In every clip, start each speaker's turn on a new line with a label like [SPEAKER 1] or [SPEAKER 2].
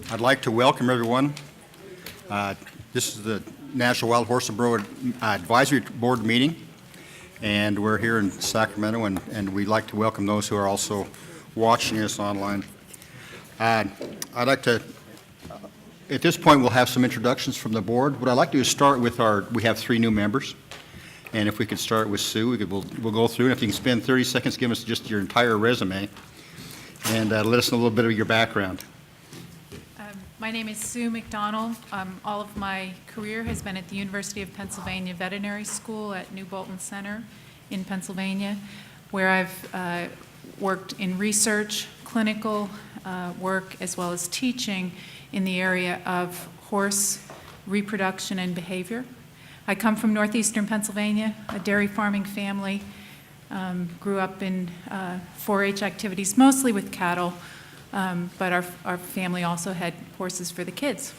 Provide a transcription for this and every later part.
[SPEAKER 1] I'd like to welcome everyone. This is the National Wild Horse and Burro Advisory Board meeting, and we're here in Sacramento, and we'd like to welcome those who are also watching us online. I'd like to, at this point, we'll have some introductions from the board. What I'd like to do is start with we have 3 new members, and if we could start with Sue, we'll go through, and if you can spend 30 seconds, give us just your entire resume, and let us know a little bit of your background.
[SPEAKER 2] My name is Sue McDonald. All of my career has been at the University of Pennsylvania Veterinary School at New Bolton Center in Pennsylvania, where I've worked in research, clinical work, as well as teaching in the area of horse reproduction and behavior. I come from northeastern Pennsylvania, a dairy farming family. Grew up in 4-H activities, mostly with cattle. But our family also had horses for the kids.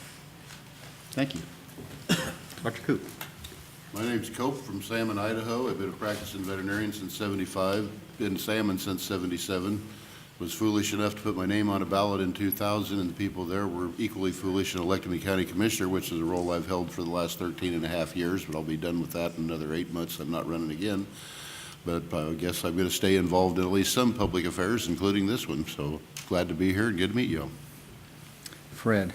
[SPEAKER 1] Thank you. Dr. Coop.
[SPEAKER 3] My name's Cope from Salmon, Idaho. I've been a practicing veterinarian since '75, been salmon since '77. Was foolish enough to put my name on a ballot in 2000, and the people there were equally foolish and elected me county commissioner, which is a role I've held for the last 13 and a half years, but I'll be done with that in another 8 months. I'm not running again. But I guess I'm going to stay involved in at least some public affairs, including this one. So glad to be here and good to meet you.
[SPEAKER 1] Fred.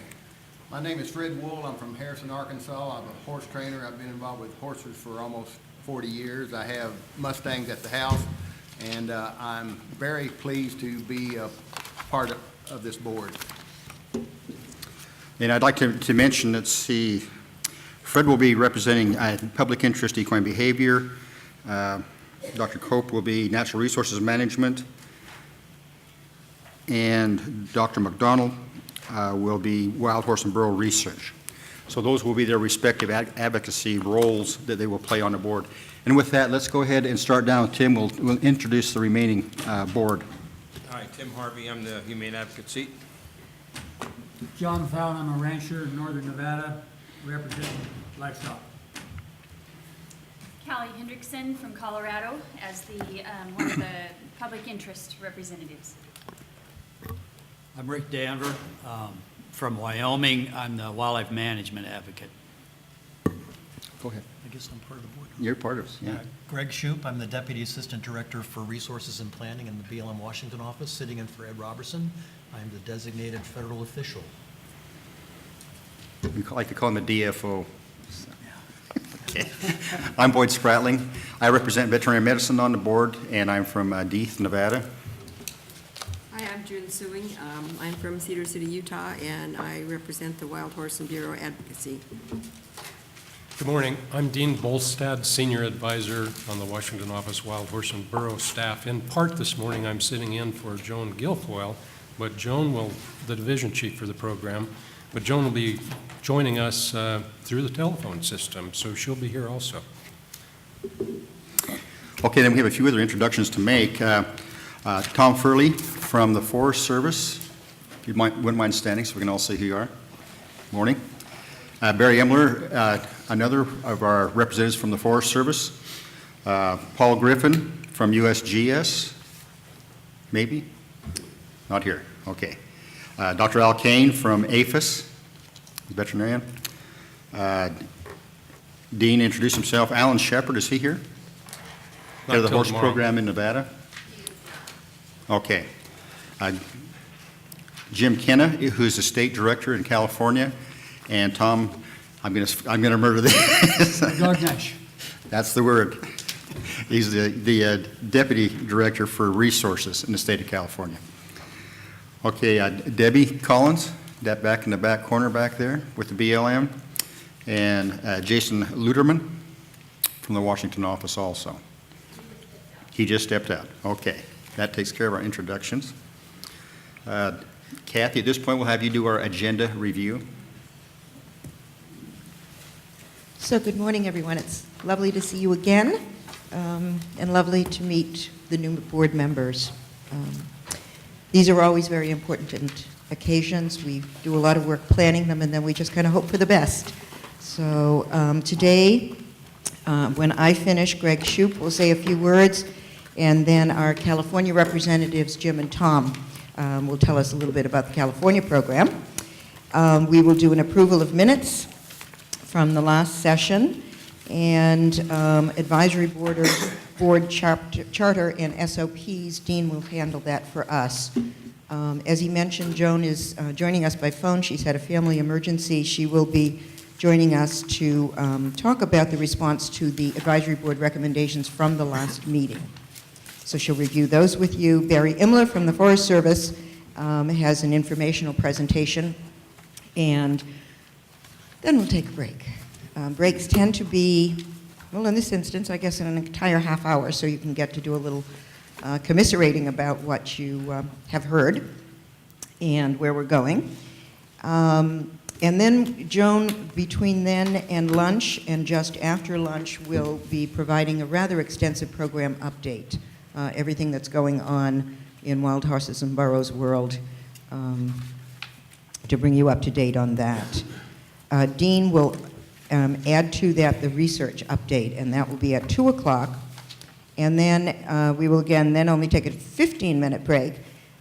[SPEAKER 4] My name is Fred Wool. I'm from Harrison, Arkansas. I'm a horse trainer. I've been involved with horses for almost 40 years. I have Mustangs at the house, and I'm very pleased to be a part of this board.
[SPEAKER 1] And I'd like to mention, let's see, Fred will be representing public interest equine behavior. Dr. Cope will be natural resources management, and Dr. McDonald will be wild horse and burro research. So those will be their respective advocacy roles that they will play on the board. And with that, let's go ahead and start down with Tim. We'll introduce the remaining board.
[SPEAKER 5] Hi, Tim Harvey. I'm the Humane Advocate seat.
[SPEAKER 6] John Fallon, I'm a rancher in northern Nevada, representing livestock.
[SPEAKER 7] Callie Hendrickson from Colorado as the one of the public interest representatives.
[SPEAKER 8] I'm Rick Danver from Wyoming. I'm the wildlife management advocate.
[SPEAKER 1] Go ahead.
[SPEAKER 9] I guess I'm part of the board.
[SPEAKER 1] You're part of us, yeah.
[SPEAKER 9] Greg Shoup, I'm the Deputy Assistant Director for Resources and Planning in the BLM Washington office, sitting in for Ed Robertson. I'm the designated federal official.
[SPEAKER 1] We like to call him a DFO. Okay. I'm Boyd Spratling. I represent veterinary medicine on the board, and I'm from Death, Nevada.
[SPEAKER 10] Hi, I'm June Sewing. I'm from Cedar City, Utah, and I represent the Wild Horse and Burro Advocacy.
[SPEAKER 11] Good morning. I'm Dean Bolstad, Senior Advisor on the Washington Office Wild Horse and Burro staff. In part this morning, I'm sitting in for Joan Guilfoyle, but Joan will, the division chief for the program, but Joan will be joining us through the telephone system, so she'll be here also.
[SPEAKER 1] Okay, then we have a few other introductions to make. Tom Furley from the Forest Service, if you wouldn't mind standing so we can all see who you are. Morning. Barry Emler, another of our representatives from the Forest Service. Paul Griffin from USGS, maybe? Not here, okay. Dr. Al Kane from APHIS, veterinarian. Dean introduced himself. Alan Shepard, is he here? Head of the horse program in Nevada. Okay. Jim Kenna, who's the state director in California, and Tom, I'm gonna murder this.
[SPEAKER 6] Gargash.
[SPEAKER 1] That's the word. He's the deputy director for resources in the state of California. Okay, Debbie Collins, that back in the back corner back there with the BLM, and Jason Luderman from the Washington office also. He just stepped out. Okay, that takes care of our introductions. Kathy, at this point, we'll have you do our agenda review.
[SPEAKER 12] So good morning, everyone. It's lovely to see you again, and lovely to meet the new board members. These are always very important occasions. We do a lot of work planning them, and then we just kind of hope for the best. So today, when I finish, Greg Shoup will say a few words, and then our California representatives, Jim and Tom, will tell us a little bit about the California program. We will do an approval of minutes from the last session, and advisory board charter and SOPs. Dean will handle that for us. As he mentioned, Joan is joining us by phone. She's had a family emergency. She will be joining us to talk about the response to the advisory board recommendations from the last meeting. So she'll review those with you. Barry Imler from the Forest Service has an informational presentation, and then we'll take a break. Breaks tend to be, well, in this instance, I guess, in an entire half hour, so you can get to do a little commiserating about what you have heard and where we're going. And then Joan, between then and lunch and just after lunch, will be providing a rather extensive program update. Everything that's going on in Wild Horses and Burros world, to bring you up to date on that. Dean will add to that the research update, and that will be at 2 o'clock. And then we will again then only take a 15-minute break.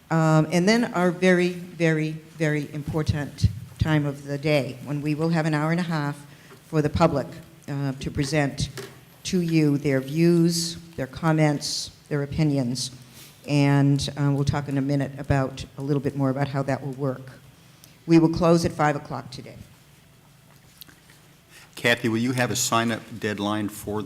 [SPEAKER 12] And then our very, very, very important time of the day, when we will have an hour and a half for the public to present to you their views, their comments, their opinions. And we'll talk in a minute about a little bit more about how that will work. We will close at 5 o'clock today.
[SPEAKER 1] Kathy, will you have a sign-up deadline for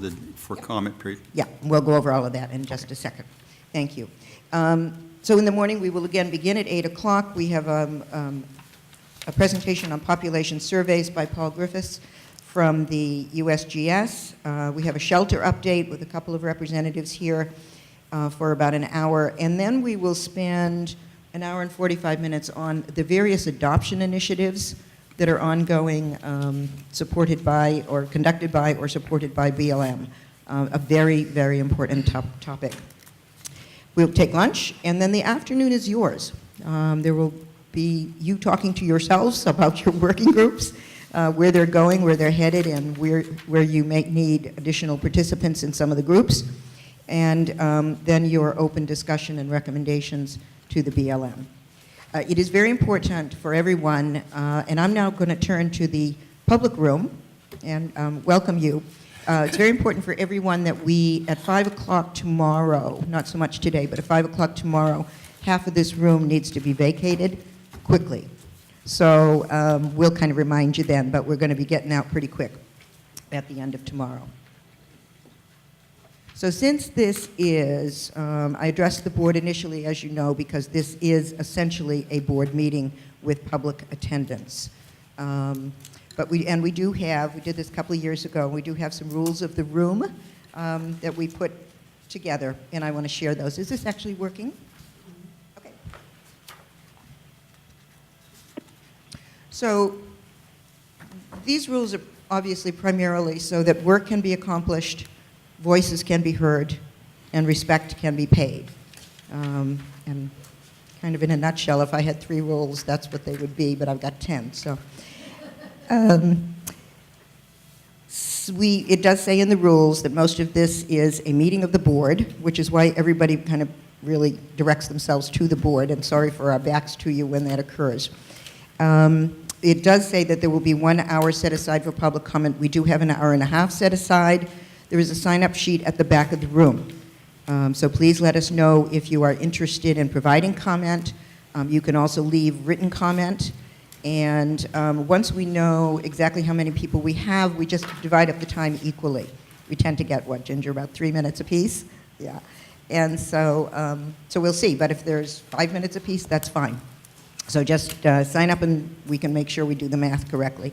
[SPEAKER 1] comment period?
[SPEAKER 12] Yeah, we'll go over all of that in just a second. Thank you. So in the morning, we will again begin at 8 o'clock. We have a presentation on population surveys by Paul Griffiths from the USGS. We have a shelter update with a couple of representatives here for about an hour. And then we will spend an hour and 45 minutes on the various adoption initiatives that are ongoing, supported by or conducted by or supported by BLM. A very, very important topic. We'll take lunch, and then the afternoon is yours. There will be you talking to yourselves about your working groups, where they're going, where they're headed, and where you may need additional participants in some of the groups. And then your open discussion and recommendations to the BLM. It is very important for everyone, and I'm now going to turn to the public room and welcome you. It's very important for everyone that we, at 5 o'clock tomorrow, not so much today, but at 5 o'clock tomorrow, half of this room needs to be vacated quickly. So we'll kind of remind you then, but we're going to be getting out pretty quick at the end of tomorrow. So since this is, I addressed the board initially, as you know, because this is essentially a board meeting with public attendance. But we do have, we did this a couple of years ago, we do have some rules of the room that we put together, and I want to share those. Is this actually working? Okay. So these rules are obviously primarily so that work can be accomplished, voices can be heard, and respect can be paid. And kind of in a nutshell, if I had 3 rules, that's what they would be, but I've got 10. So, it does say in the rules that most of this is a meeting of the board, which is why everybody kind of really directs themselves to the board, and sorry for our backs to you when that occurs. It does say that there will be 1 hour set aside for public comment. We do have an hour and a half set aside. There is a sign-up sheet at the back of the room. So please let us know if you are interested in providing comment. You can also leave written comment. And once we know exactly how many people we have, we just divide up the time equally. We tend to get, what, Ginger, about 3 minutes apiece? Yeah. And so, so we'll see. But if there's 5 minutes apiece, that's fine. So just sign up and we can make sure we do the math correctly.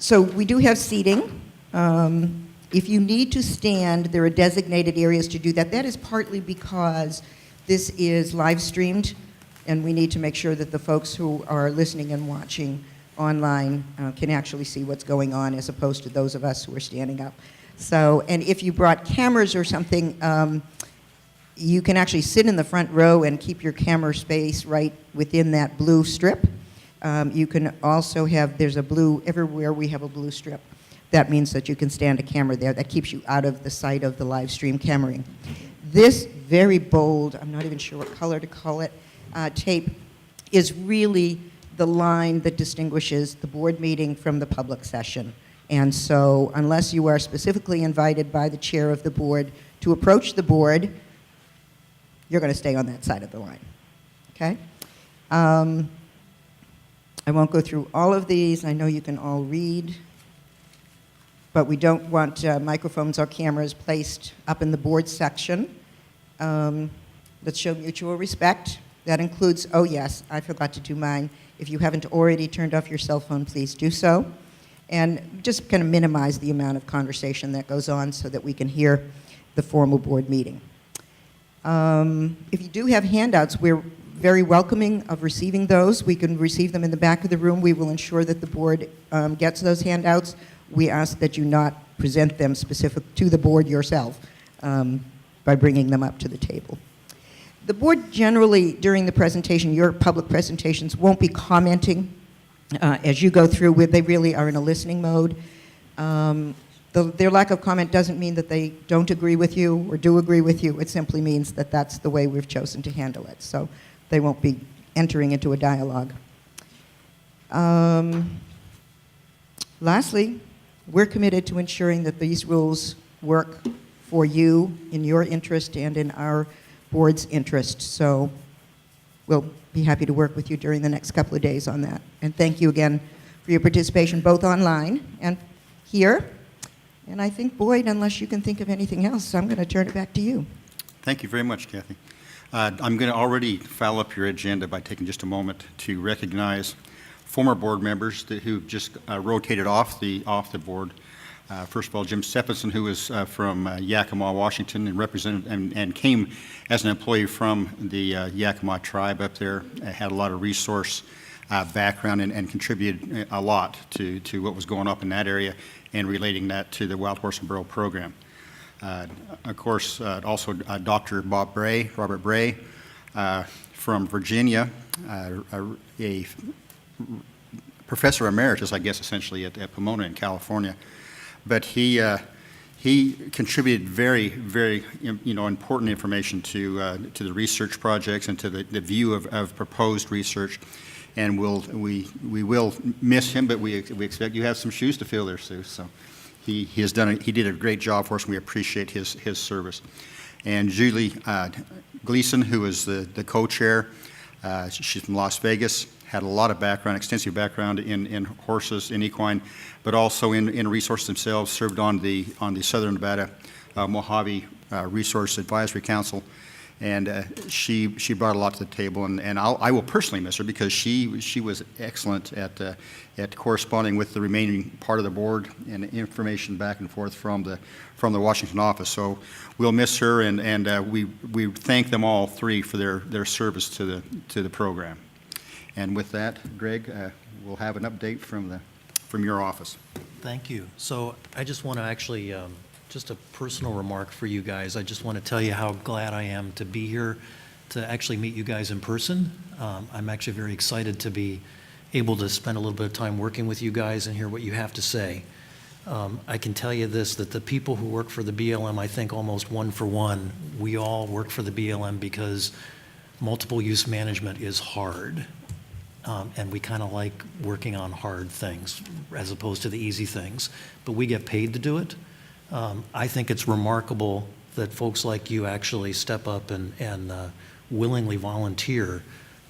[SPEAKER 12] So we do have seating. If you need to stand, there are designated areas to do that. That is partly because this is live streamed, and we need to make sure that the folks who are listening and watching online can actually see what's going on, as opposed to those of us who are standing up. So, and if you brought cameras or something, you can actually sit in the front row and keep your camera space right within that blue strip. You can also have, there's a blue, everywhere we have a blue strip. That means that you can stand a camera there. That keeps you out of the sight of the live stream cameraing. This very bold, I'm not even sure what color to call it, tape is really the line that distinguishes the board meeting from the public session. And so unless you are specifically invited by the chair of the board to approach the board, you're going to stay on that side of the line. Okay? I won't go through all of these. I know you can all read. But we don't want microphones or cameras placed up in the board section. Let's show mutual respect. That includes, oh yes, I forgot to do mine. If you haven't already turned off your cell phone, please do so. And just kind of minimize the amount of conversation that goes on so that we can hear the formal board meeting. If you do have handouts, we're very welcoming of receiving those. We can receive them in the back of the room. We will ensure that the board gets those handouts. We ask that you not present them specific to the board yourself by bringing them up to the table. The board generally, during the presentation, your public presentations, won't be commenting as you go through. They really are in a listening mode. Their lack of comment doesn't mean that they don't agree with you or do agree with you. It simply means that that's the way we've chosen to handle it. So they won't be entering into a dialogue. Lastly, we're committed to ensuring that these rules work for you in your interest and in our board's interest. So we'll be happy to work with you during the next couple of days on that. And thank you again for your participation, both online and here. And I think, Boyd, unless you can think of anything else, I'm going to turn it back to you.
[SPEAKER 1] Thank you very much, Kathy. I'm going to already foul up your agenda by taking just a moment to recognize former board members who just rotated off the board. First of all, Jim Stephenson, who is from Yakima, Washington, and represented and came as an employee from the Yakima tribe up there, had a lot of resource background and contributed a lot to what was going up in that area and relating that to the Wild Horse and Burro program. Of course, also Dr. Robert Bray from Virginia, a professor emeritus, I guess, essentially at Pomona in California. But he contributed very, very important information to the research projects and to the view of proposed research. And we will miss him, but we expect you have some shoes to fill there, Sue. So he did a great job for us, and we appreciate his service. And Julie Gleason, who is the co-chair, she's from Las Vegas, had a lot of background, extensive background in horses, in equine, but also in resources themselves, served on the Southern Nevada Mojave Resource Advisory Council. And she brought a lot to the table, and I will personally miss her because she was excellent at corresponding with the remaining part of the board and information back and forth from the Washington office. So we'll miss her, and we thank them all three for their service to the program. And with that, Greg, we'll have an update from your office.
[SPEAKER 9] Thank you. So I just want to actually, just a personal remark for you guys. I just want to tell you how glad I am to be here to actually meet you guys in person. I'm actually very excited to be able to spend a little bit of time working with you guys and hear what you have to say. I can tell you this, that the people who work for the BLM, I think almost one for one, we all work for the BLM because multiple use management is hard. And we kind of like working on hard things as opposed to the easy things, but we get paid to do it. I think it's remarkable that folks like you actually step up and willingly volunteer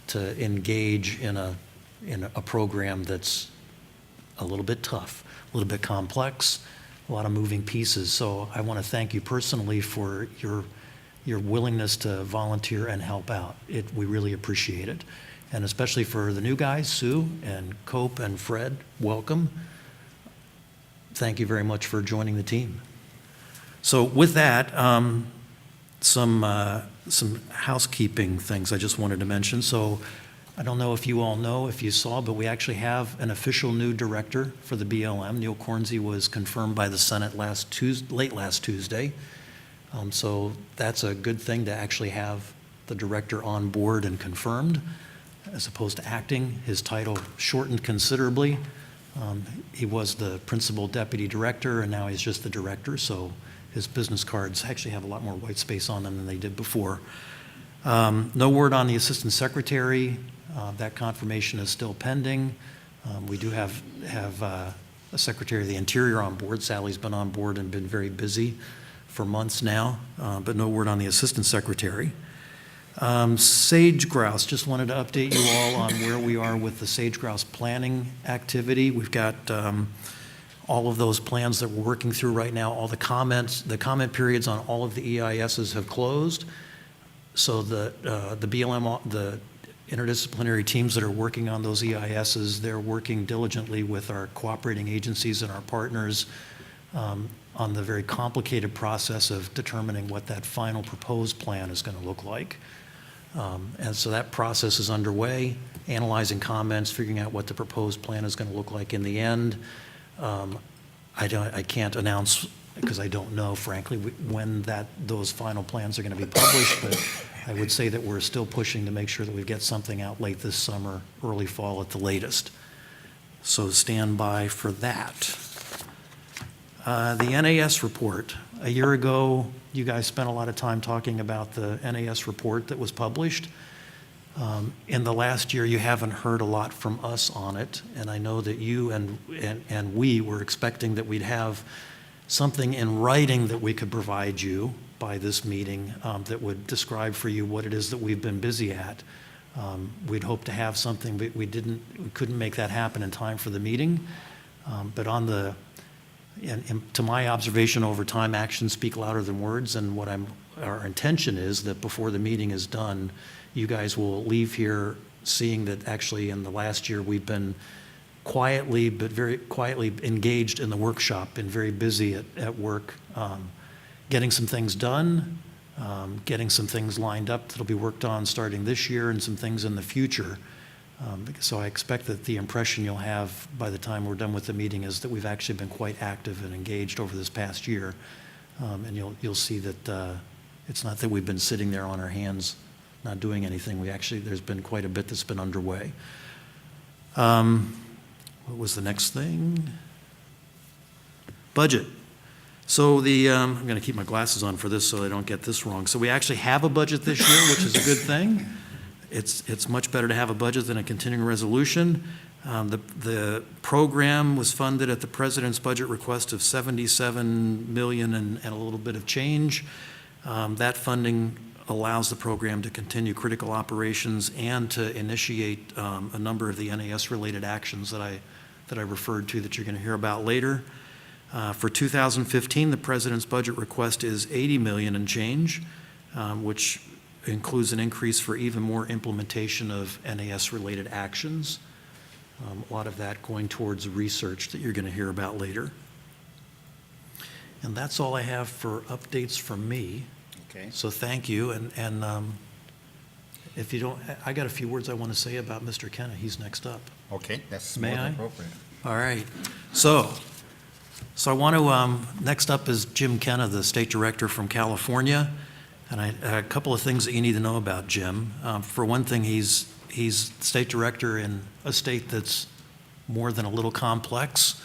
[SPEAKER 9] to engage in a program that's a little bit tough, a little bit complex, a lot of moving pieces. So I want to thank you personally for your willingness to volunteer and help out. We really appreciate it. And especially for the new guys, Sue and Cope and Fred, welcome. Thank you very much for joining the team. So with that, some housekeeping things I just wanted to mention. So I don't know if you all know, if you saw, but we actually have an official new director for the BLM. Neil Cornsey was confirmed by the Senate late last Tuesday. So that's a good thing to actually have the director on board and confirmed, as opposed to acting. His title shortened considerably. He was the principal deputy director, and now he's just the director, so his business cards actually have a lot more white space on them than they did before. No word on the assistant secretary. That confirmation is still pending. We do have a Secretary of the Interior on board. Sally's been on board and been very busy for months now, but no word on the Assistant Secretary. Sage grouse, just wanted to update you all on where we are with the sage grouse planning activity. We've got all of those plans that we're working through right now. All the comment periods on all of the EISs have closed. So the BLM, the interdisciplinary teams that are working on those EISs, they're working diligently with our cooperating agencies and our partners on the very complicated process of determining what that final proposed plan is going to look like. And so that process is underway, analyzing comments, figuring out what the proposed plan is going to look like in the end. I can't announce, because I don't know, frankly, when those final plans are going to be published, but I would say that we're still pushing to make sure that we get something out late this summer, early fall at the latest. So stand by for that. The NAS report. A year ago, you guys spent a lot of time talking about the NAS report that was published. In the last year, you haven't heard a lot from us on it, and I know that you and we were expecting that we'd have something in writing that we could provide you by this meeting that would describe for you what it is that we've been busy at. We'd hoped to have something, but we couldn't make that happen in time for the meeting. But to my observation over time, actions speak louder than words, and our intention is that before the meeting is done, you guys will leave here seeing that actually in the last year we've been quietly, but very quietly engaged in the workshop, been very busy at work, getting some things done, getting some things lined up that'll be worked on starting this year and some things in the future. So I expect that the impression you'll have by the time we're done with the meeting is that we've actually been quite active and engaged over this past year. And you'll see that it's not that we've been sitting there on our hands not doing anything. There's been quite a bit that's been underway. What was the next thing? Budget. So I'm going to keep my glasses on for this so I don't get this wrong. So we actually have a budget this year, which is a good thing. It's much better to have a budget than a continuing resolution. The program was funded at the president's budget request of $77 million and a little bit of change. That funding allows the program to continue critical operations and to initiate a number of the NAS-related actions that I referred to that you're going to hear about later. For 2015, the president's budget request is $80 million and change, which includes an increase for even more implementation of NAS-related actions. A lot of that going towards research that you're going to hear about later. And that's all I have for updates from me.
[SPEAKER 1] Okay.
[SPEAKER 9] So thank you. And if you don't, I got a few words I want to say about Mr. Kenna. He's next up.
[SPEAKER 1] Okay, that's
[SPEAKER 9] May
[SPEAKER 1] more
[SPEAKER 9] I?
[SPEAKER 1] than appropriate.
[SPEAKER 9] All right. So I want to, next up is Jim Kenna, the state director from California. And a couple of things that you need to know about Jim. For one thing, he's state director in a state that's more than a little complex.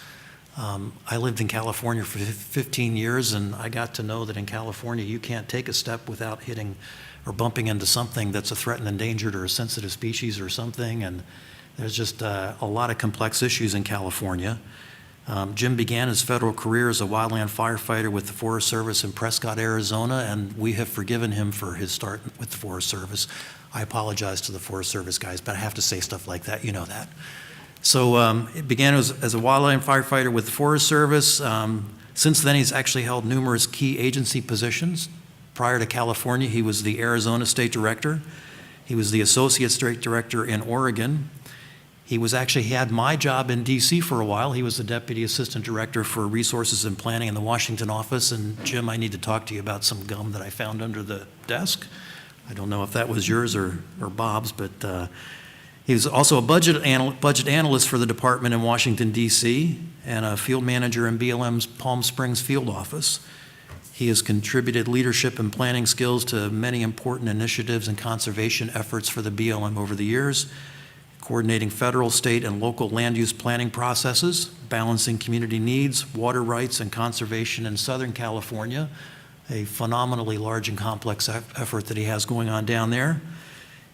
[SPEAKER 9] I lived in California for 15 years, and I got to know that in California you can't take a step without hitting or bumping into something that's a threatened, endangered, or a sensitive species or something. And there's just a lot of complex issues in California. Jim began his federal career as a wildland firefighter with the Forest Service in Prescott, Arizona, and we have forgiven him for his start with the Forest Service. I apologize to the Forest Service guys, but I have to say stuff like that, you know that. So it began as a wildland firefighter with the Forest Service. Since then, he's actually held numerous key agency positions. Prior to California, he was the Arizona State Director. He was the Associate State Director in Oregon. He had my job in D.C. for a while. He was the Deputy Assistant Director for Resources and Planning in the Washington office. And Jim, I need to talk to you about some gum that I found under the desk. I don't know if that was yours or Bob's, but he was also a budget analyst for the department in Washington, D.C., and a field manager in BLM's Palm Springs field office. He has contributed leadership and planning skills to many important initiatives and conservation efforts for the BLM over the years, coordinating federal, state, and local land use planning processes, balancing community needs, water rights, and conservation in Southern California, a phenomenally large and complex effort that he has going on down there.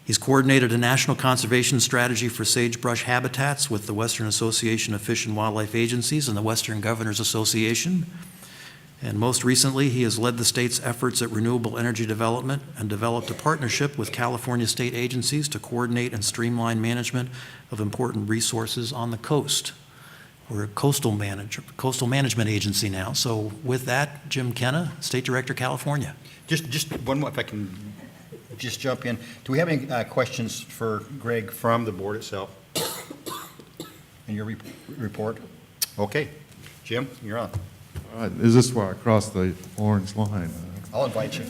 [SPEAKER 9] He's coordinated a national conservation strategy for sagebrush habitats with the Western Association of Fish and Wildlife Agencies and the Western Governors Association. And most recently, he has led the state's efforts at renewable energy development and developed a partnership with California state agencies to coordinate and streamline management of important resources on the coast. We're a coastal management agency now. So with that, Jim Kenna, State Director, California.
[SPEAKER 1] Just one more, if I can just jump in. Do we have any questions for Greg from the board itself in your report? Okay. Jim, you're on.
[SPEAKER 13] All right, is this where I cross the orange line?
[SPEAKER 1] I'll invite you.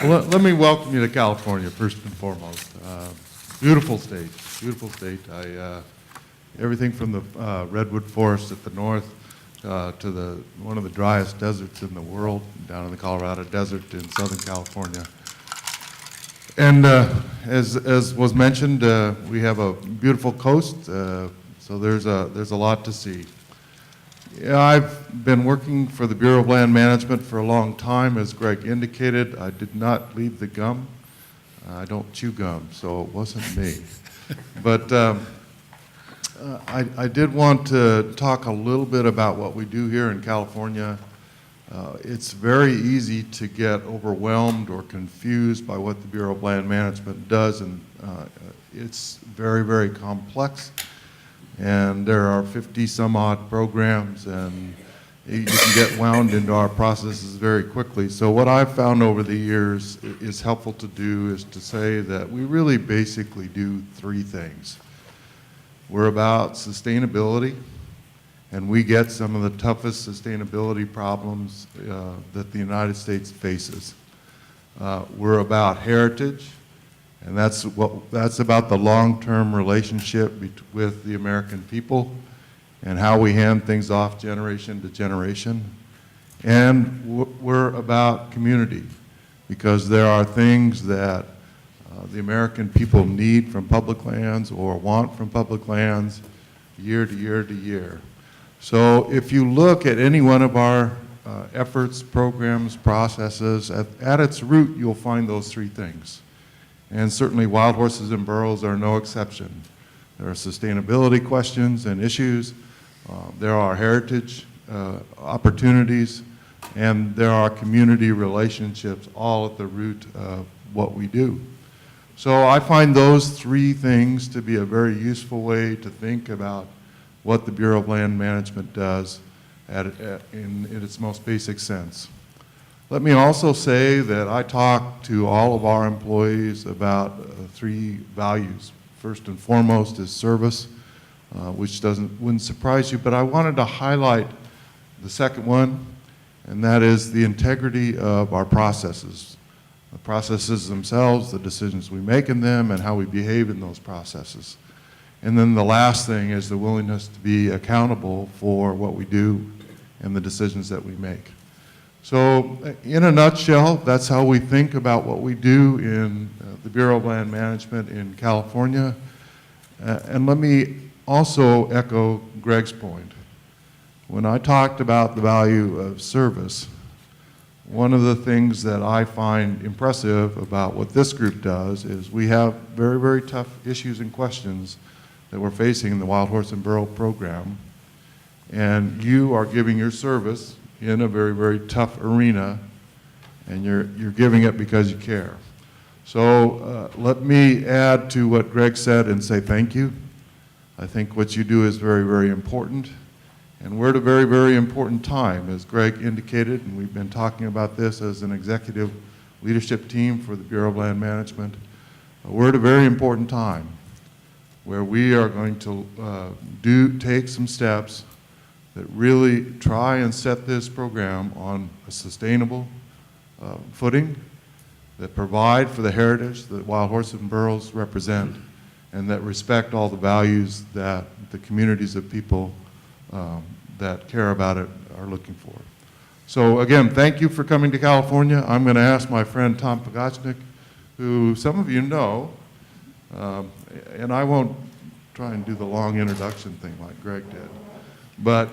[SPEAKER 13] Well, let me welcome you to California, first and foremost. Beautiful state, beautiful state. Everything from the redwood forest at the north to one of the driest deserts in the world, down in the Colorado Desert in Southern California. And as was mentioned, we have a beautiful coast, so there's a lot to see. Yeah, I've been working for the Bureau of Land Management for a long time. As Greg indicated, I did not leave the gum. I don't chew gum, so it wasn't me. But I did want to talk a little bit about what we do here in California. It's very easy to get overwhelmed or confused by what the Bureau of Land Management does, and it's very, very complex. And there are 50 some odd programs, and you can get wound into our processes very quickly. So what I've found over the years is helpful to do is to say that we really basically do three things. We're about sustainability, and we get some of the toughest sustainability problems that the United States faces. We're about heritage, and that's about the long-term relationship with the American people and how we hand things off generation to generation. And we're about community, because there are things that the American people need from public lands or want from public lands year to year to year. So if you look at any one of our efforts, programs, processes, at its root, you'll find those three things. And certainly wild horses and burros are no exception. There are sustainability questions and issues. There are heritage opportunities, and there are community relationships all at the root of what we do. So I find those three things to be a very useful way to think about what the Bureau of Land Management does in its most basic sense. Let me also say that I talk to all of our employees about three values. First and foremost is service, which wouldn't surprise you, but I wanted to highlight the second one, and that is the integrity of our processes. The processes themselves, the decisions we make in them, and how we behave in those processes. And then the last thing is the willingness to be accountable for what we do and the decisions that we make. So in a nutshell, that's how we think about what we do in the Bureau of Land Management in California. And let me also echo Greg's point. When I talked about the value of service, one of the things that I find impressive about what this group does is we have very, very tough issues and questions that we're facing in the Wild Horse and Burro program. And you are giving your service in a very, very tough arena, and you're giving it because you care. So let me add to what Greg said and say thank you. I think what you do is very, very important. And we're at a very, very important time, as Greg indicated, and we've been talking about this as an executive leadership team for the Bureau of Land Management. We're at a very important time where we are going to take some steps that really try and set this program on a sustainable footing, that provide for the heritage that wild horses and burros represent, and that respect all the values that the communities of people that care about it are looking for. So again, thank you for coming to California. I'm going to ask my friend Tom Pogachnik, who some of you know, and I won't try and do the long introduction thing like Greg did, but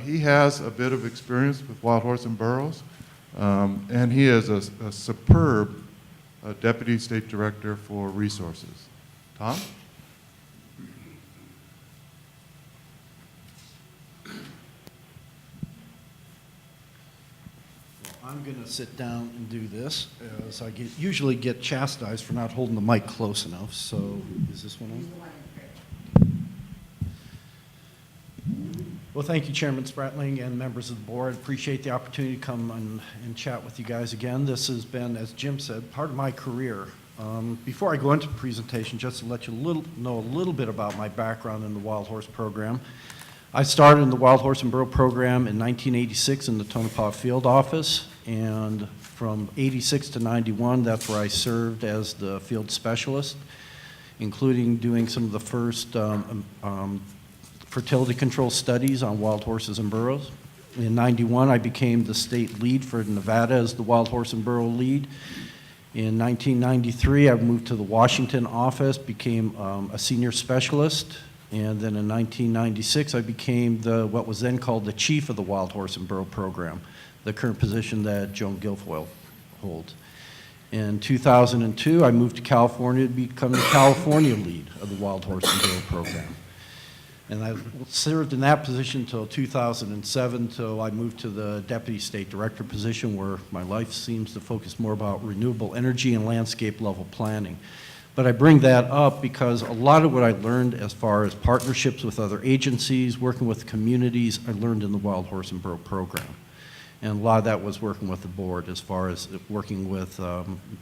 [SPEAKER 13] he has a bit of experience with wild horse and burros, and he is a superb Deputy State Director for Resources. Tom?
[SPEAKER 14] I'm going to sit down and do this, as I usually get chastised for not holding the mic close enough. So, is this one on? Well, thank you, Chairman Spratling and members of the board. Appreciate the opportunity to come and chat with you guys again. This has been, as Jim said, part of my career. Before I go into the presentation, just to let you know a little bit about my background in the Wild Horse program. I started in the Wild Horse and Burro program in 1986 in the Tonopah Field Office, and from 86 to 91, that's where I served as the field specialist, including doing some of the first fertility control studies on wild horses and burros. In 91, I became the state lead for Nevada as the Wild Horse and Burro lead. In 1993, I moved to the Washington office, became a senior specialist. And then in 1996, I became what was then called the chief of the Wild Horse and Burro program, the current position that Joan Guilfoyle holds. In 2002, I moved to California to become the California lead of the Wild Horse and Burro program. And I served in that position until 2007, until I moved to the deputy state director position, where my life seems to focus more about renewable energy and landscape level planning. But I bring that up because a lot of what I learned as far as partnerships with other agencies, working with communities, I learned in the Wild Horse and Burro program. And a lot of that was working with the board as far as working with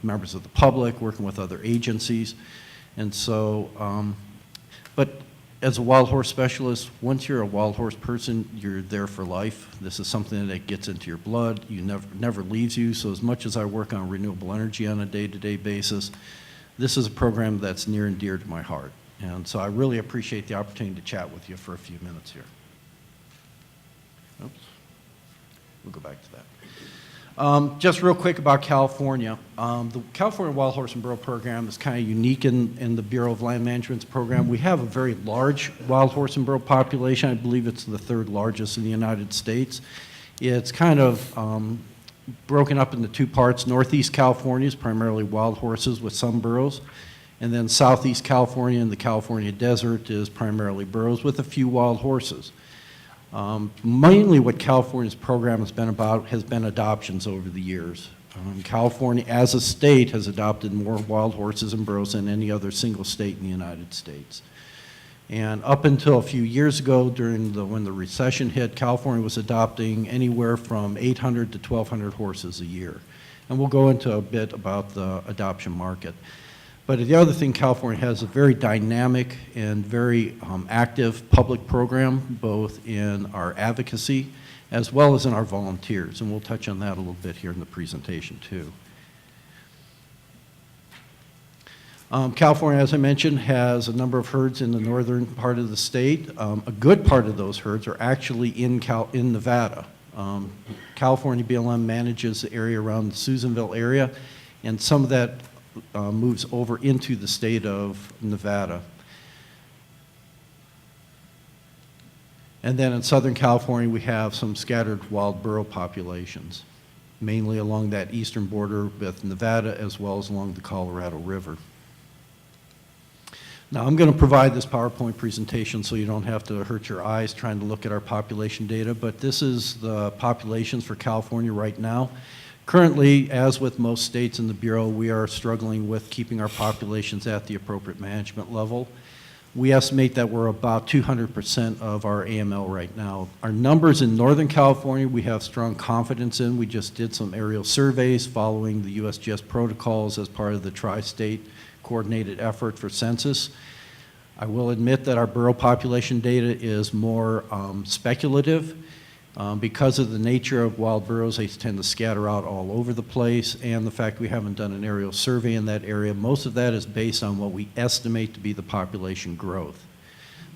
[SPEAKER 14] members of the public, working with other agencies. And so, but as a wild horse specialist, once you're a wild horse person, you're there for life. This is something that gets into your blood. You never leaves you. So as much as I work on renewable energy on a day-to-day basis, this is a program that's near and dear to my heart. And so I really appreciate the opportunity to chat with you for a few minutes here. Oops. We'll go back to that. Just real quick about California. The California Wild Horse and Burro program is kind of unique in the Bureau of Land Management's program. We have a very large wild horse and burro population. I believe it's the third largest in the United States. It's kind of broken up into two parts. Northeast California is primarily wild horses with some burros. And then Southeast California and the California desert is primarily burros with a few wild horses. Mainly what California's program has been about has been adoptions over the years. California as a state has adopted more wild horses and burros than any other single state in the United States. And up until a few years ago, when the recession hit, California was adopting anywhere from 800 to 1,200 horses a year. And we'll go into a bit about the adoption market. But the other thing, California has a very dynamic and very active public program, both in our advocacy as well as in our volunteers. And we'll touch on that a little bit here in the presentation too. California, as I mentioned, has a number of herds in the northern part of the state. A good part of those herds are actually in Nevada. California BLM manages the area around the Susanville area, and some of that moves over into the state of Nevada. And then in Southern California, we have some scattered wild burro populations, mainly along that eastern border with Nevada as well as along the Colorado River. Now, I'm going to provide this PowerPoint presentation so you don't have to hurt your eyes trying to look at our population data, but this is the populations for California right now. Currently, as with most states in the Bureau, we are struggling with keeping our populations at the appropriate management level. We estimate that we're about 200% of our AML right now. Our numbers in Northern California, we have strong confidence in. We just did some aerial surveys following the USGS protocols as part of the tri-state coordinated effort for census. I will admit that our burro population data is more speculative. Because of the nature of wild burros, they tend to scatter out all over the place, and the fact we haven't done an aerial survey in that area, most of that is based on what we estimate to be the population growth.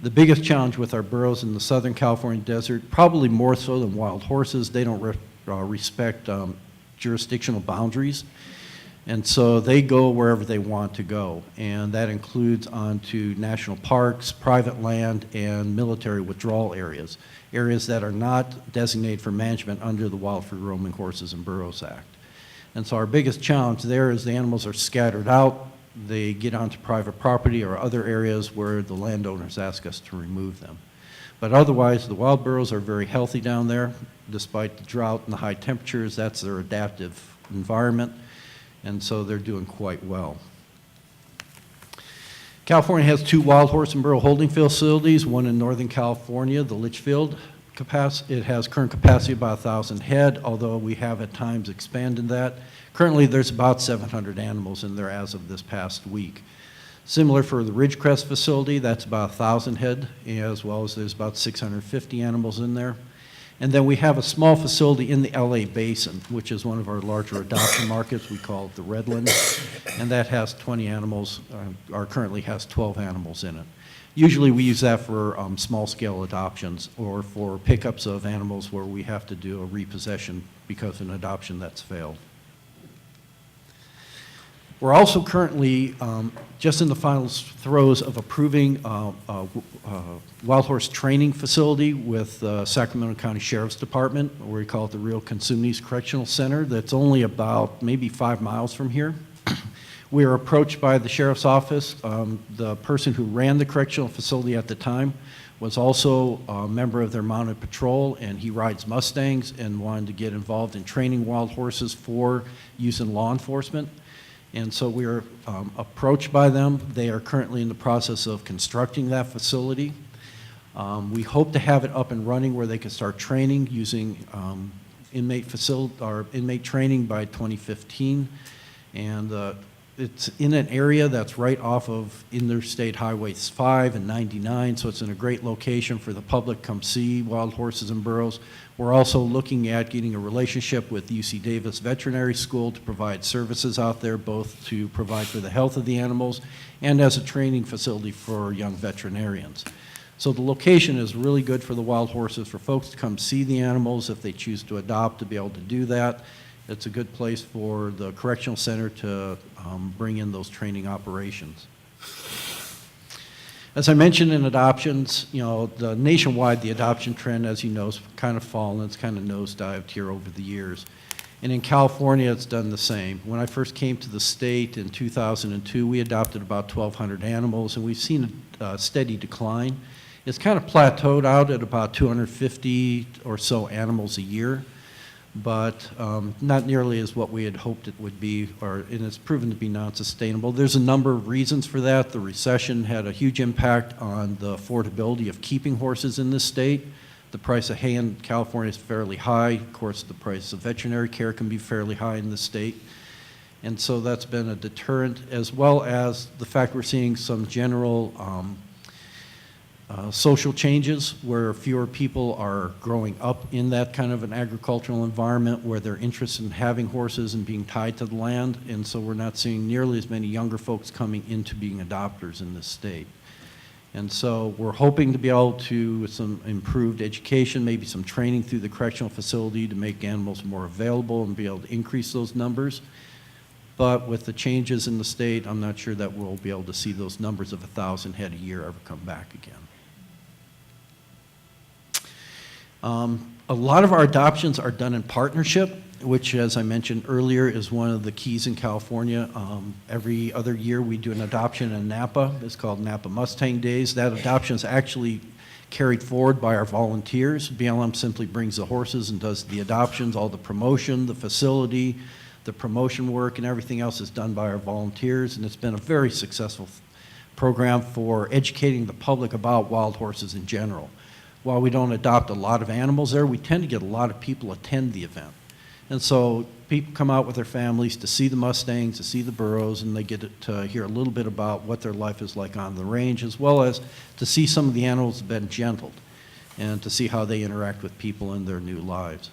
[SPEAKER 14] The biggest challenge with our burros in the Southern California desert, probably more so than wild horses, they don't respect jurisdictional boundaries. And so they go wherever they want to go, and that includes onto national parks, private land, and military withdrawal areas, areas that are not designated for management under the Wild Free Roaming Horses and Burros Act. And so our biggest challenge there is the animals are scattered out. They get onto private property or other areas where the landowners ask us to remove them. But otherwise, the wild burros are very healthy down there. Despite the drought and the high temperatures, that's their adaptive environment, and so they're doing quite well. California has 2 wild horse and burro holding facilities, one in Northern California, the Litchfield. It has current capacity of about 1,000 head, although we have at times expanded that. Currently, there's about 700 animals in there as of this past week. Similar for the Ridgecrest facility, that's about 1,000 head, as well as there's about 650 animals in there. And then we have a small facility in the LA Basin, which is one of our larger adoption markets. We call it the Redlands, and that has 20 animals, or currently has 12 animals in it. Usually we use that for small-scale adoptions or for pickups of animals where we have to do a repossession because of an adoption that's failed. We're also currently just in the final throes of approving a wild horse training facility with the Sacramento County Sheriff's Department, or we call it the Rio Consumis Correctional Center, that's only about maybe 5 miles from here. We were approached by the Sheriff's Office. The person who ran the correctional facility at the time was also a member of their mounted patrol, and he rides Mustangs and wanted to get involved in training wild horses for use in law enforcement. And so we were approached by them. They are currently in the process of constructing that facility. We hope to have it up and running where they can start training using inmate training by 2015. And it's in an area that's right off of Interstate Highways 5 and 99, so it's in a great location for the public to come see wild horses and burros. We're also looking at getting a relationship with UC Davis Veterinary School to provide services out there, both to provide for the health of the animals and as a training facility for young veterinarians. So the location is really good for the wild horses, for folks to come see the animals if they choose to adopt, to be able to do that. It's a good place for the correctional center to bring in those training operations. As I mentioned in adoptions, nationwide, the adoption trend, as you know, has kind of fallen. It's kind of nosedived here over the years. And in California, it's done the same. When I first came to the state in 2002, we adopted about 1,200 animals, and we've seen a steady decline. It's kind of plateaued out at about 250 or so animals a year, but not nearly as what we had hoped it would be, and it's proven to be non-sustainable. There's a number of reasons for that. The recession had a huge impact on the affordability of keeping horses in this state. The price of hay in California is fairly high. Of course, the price of veterinary care can be fairly high in the state. And so that's been a deterrent, as well as the fact we're seeing some general social changes where fewer people are growing up in that kind of an agricultural environment where they're interested in having horses and being tied to the land. And so we're not seeing nearly as many younger folks coming into being adopters in this state. And so we're hoping to be able to, with some improved education, maybe some training through the correctional facility to make animals more available and be able to increase those numbers. But with the changes in the state, I'm not sure that we'll be able to see those numbers of 1,000 head a year ever come back again. A lot of our adoptions are done in partnership, which, as I mentioned earlier, is one of the keys in California. Every other year we do an adoption in Napa. It's called Napa Mustang Days. That adoption is actually carried forward by our volunteers. BLM simply brings the horses and does the adoptions. All the promotion, the facility, the promotion work, and everything else is done by our volunteers, and it's been a very successful program for educating the public about wild horses in general. While we don't adopt a lot of animals there, we tend to get a lot of people attend the event. And so people come out with their families to see the Mustangs, to see the burros, and they get to hear a little bit about what their life is like on the range, as well as to see some of the animals that have been gentled and to see how they interact with people in their new lives.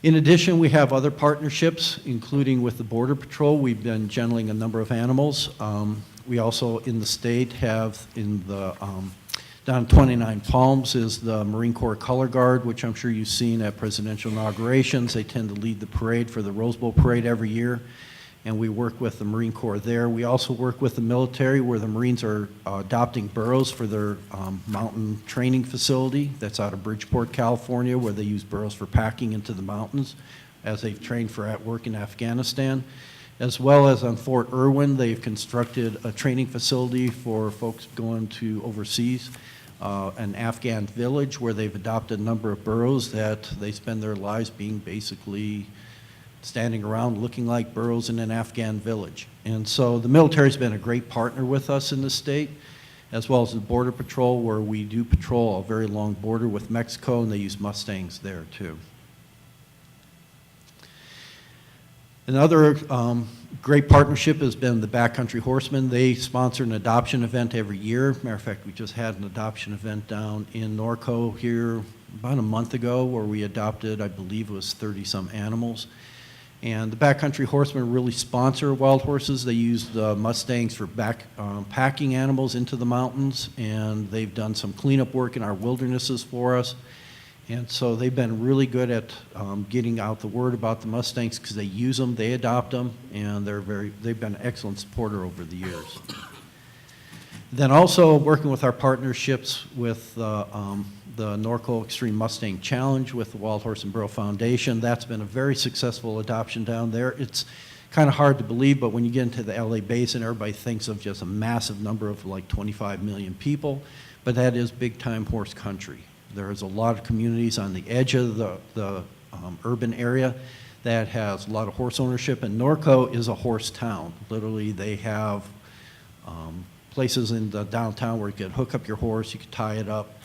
[SPEAKER 14] In addition, we have other partnerships, including with the Border Patrol. We've been gentling a number of animals. We also, in the state, have in the down 29 Palms is the Marine Corps Color Guard, which I'm sure you've seen at presidential inaugurations. They tend to lead the parade for the Rose Bowl Parade every year. and we work with the Marine Corps there. We also work with the military, where the Marines are adopting burros for their mountain training facility that's out of Bridgeport, California, where they use burros for packing into the mountains as they've trained for at work in Afghanistan. As well as on Fort Irwin, they've constructed a training facility for folks going to overseas, an Afghan village where they've adopted a number of burros that they spend their lives being basically standing around looking like burros in an Afghan village. And so the military's been a great partner with us in the state, as well as the Border Patrol, where we do patrol a very long border with Mexico, and they use Mustangs there too. Another great partnership has been the Backcountry Horsemen. They sponsor an adoption event every year. Matter of fact, we just had an adoption event down in Norco here about a month ago, where we adopted, I believe it was 30-some animals. And the Backcountry Horsemen really sponsor wild horses. They use the Mustangs for packing animals into the mountains, and they've done some cleanup work in our wildernesses for us. And so they've been really good at getting out the word about the Mustangs, because they use them, they adopt them, and they've been an excellent supporter over the years. Then also working with our partnerships with the Norco Extreme Mustang Challenge with the Wild Horse and Burro Foundation. That's been a very successful adoption down there. It's kind of hard to believe, but when you get into the LA Basin, everybody thinks of just a massive number of like 25 million people, but that is big time horse country. There's a lot of communities on the edge of the urban area that has a lot of horse ownership, and Norco is a horse town. Literally, they have places in the downtown where you could hook up your horse, you could tie it up,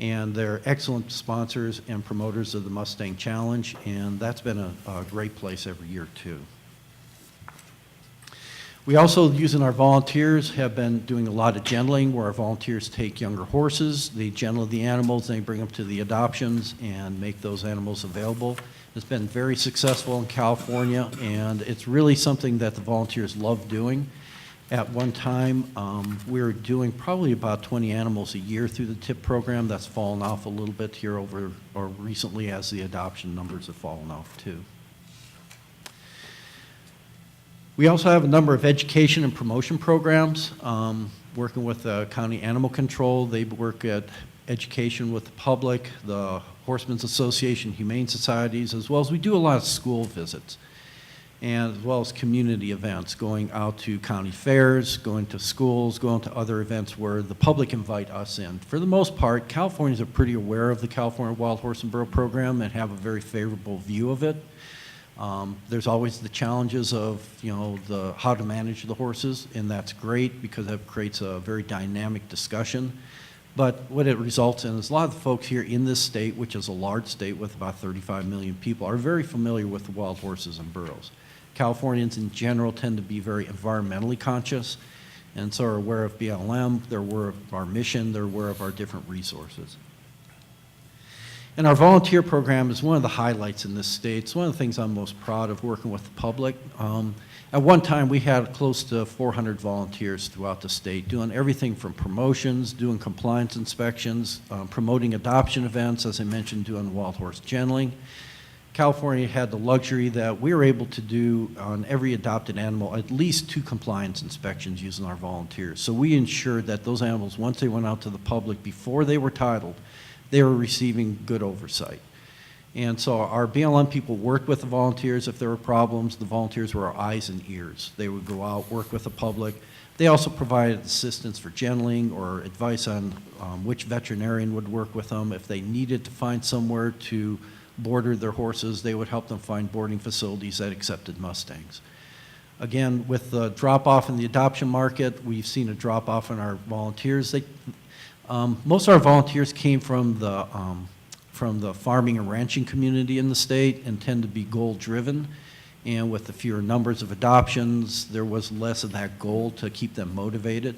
[SPEAKER 14] and they're excellent sponsors and promoters of the Mustang Challenge, and that's been a great place every year too. We also, using our volunteers, have been doing a lot of gentling, where our volunteers take younger horses, they gentle the animals, they bring them to the adoptions and make those animals available. It's been very successful in California, and it's really something that the volunteers love doing. At one time, we were doing probably about 20 animals a year through the TIP program. That's fallen off a little bit here recently, as the adoption numbers have fallen off too. We also have a number of education and promotion programs, working with the County Animal Control. They work at education with the public, the Horsemen's Association, Humane Societies, as well as we do a lot of school visits, and as well as community events, going out to county fairs, going to schools, going to other events where the public invite us in. For the most part, Californians are pretty aware of the California Wild Horse and Burro program and have a very favorable view of it. There's always the challenges of, how to manage the horses, and that's great because that creates a very dynamic discussion. But what it results in is a lot of the folks here in this state, which is a large state with about 35 million people, are very familiar with the wild horses and burros. Californians in general tend to be very environmentally conscious, and so are aware of BLM, they're aware of our mission, they're aware of our different resources. And our volunteer program is one of the highlights in this state. It's one of the things I'm most proud of, working with the public. At one time, we had close to 400 volunteers throughout the state, doing everything from promotions, doing compliance inspections, promoting adoption events, as I mentioned, doing wild horse gentling. California had the luxury that we were able to do on every adopted animal at least 2 compliance inspections using our volunteers. So we ensured that those animals, once they went out to the public, before they were titled, they were receiving good oversight. And so our BLM people worked with the volunteers. If there were problems, the volunteers were our eyes and ears. They would go out, work with the public. They also provided assistance for gentling or advice on which veterinarian would work with them. If they needed to find somewhere to border their horses, they would help them find boarding facilities that accepted Mustangs. Again, with the drop-off in the adoption market, we've seen a drop-off in our volunteers. Most of our volunteers came from the farming and ranching community in the state and tend to be goal-driven. And with the fewer numbers of adoptions, there was less of that goal to keep them motivated.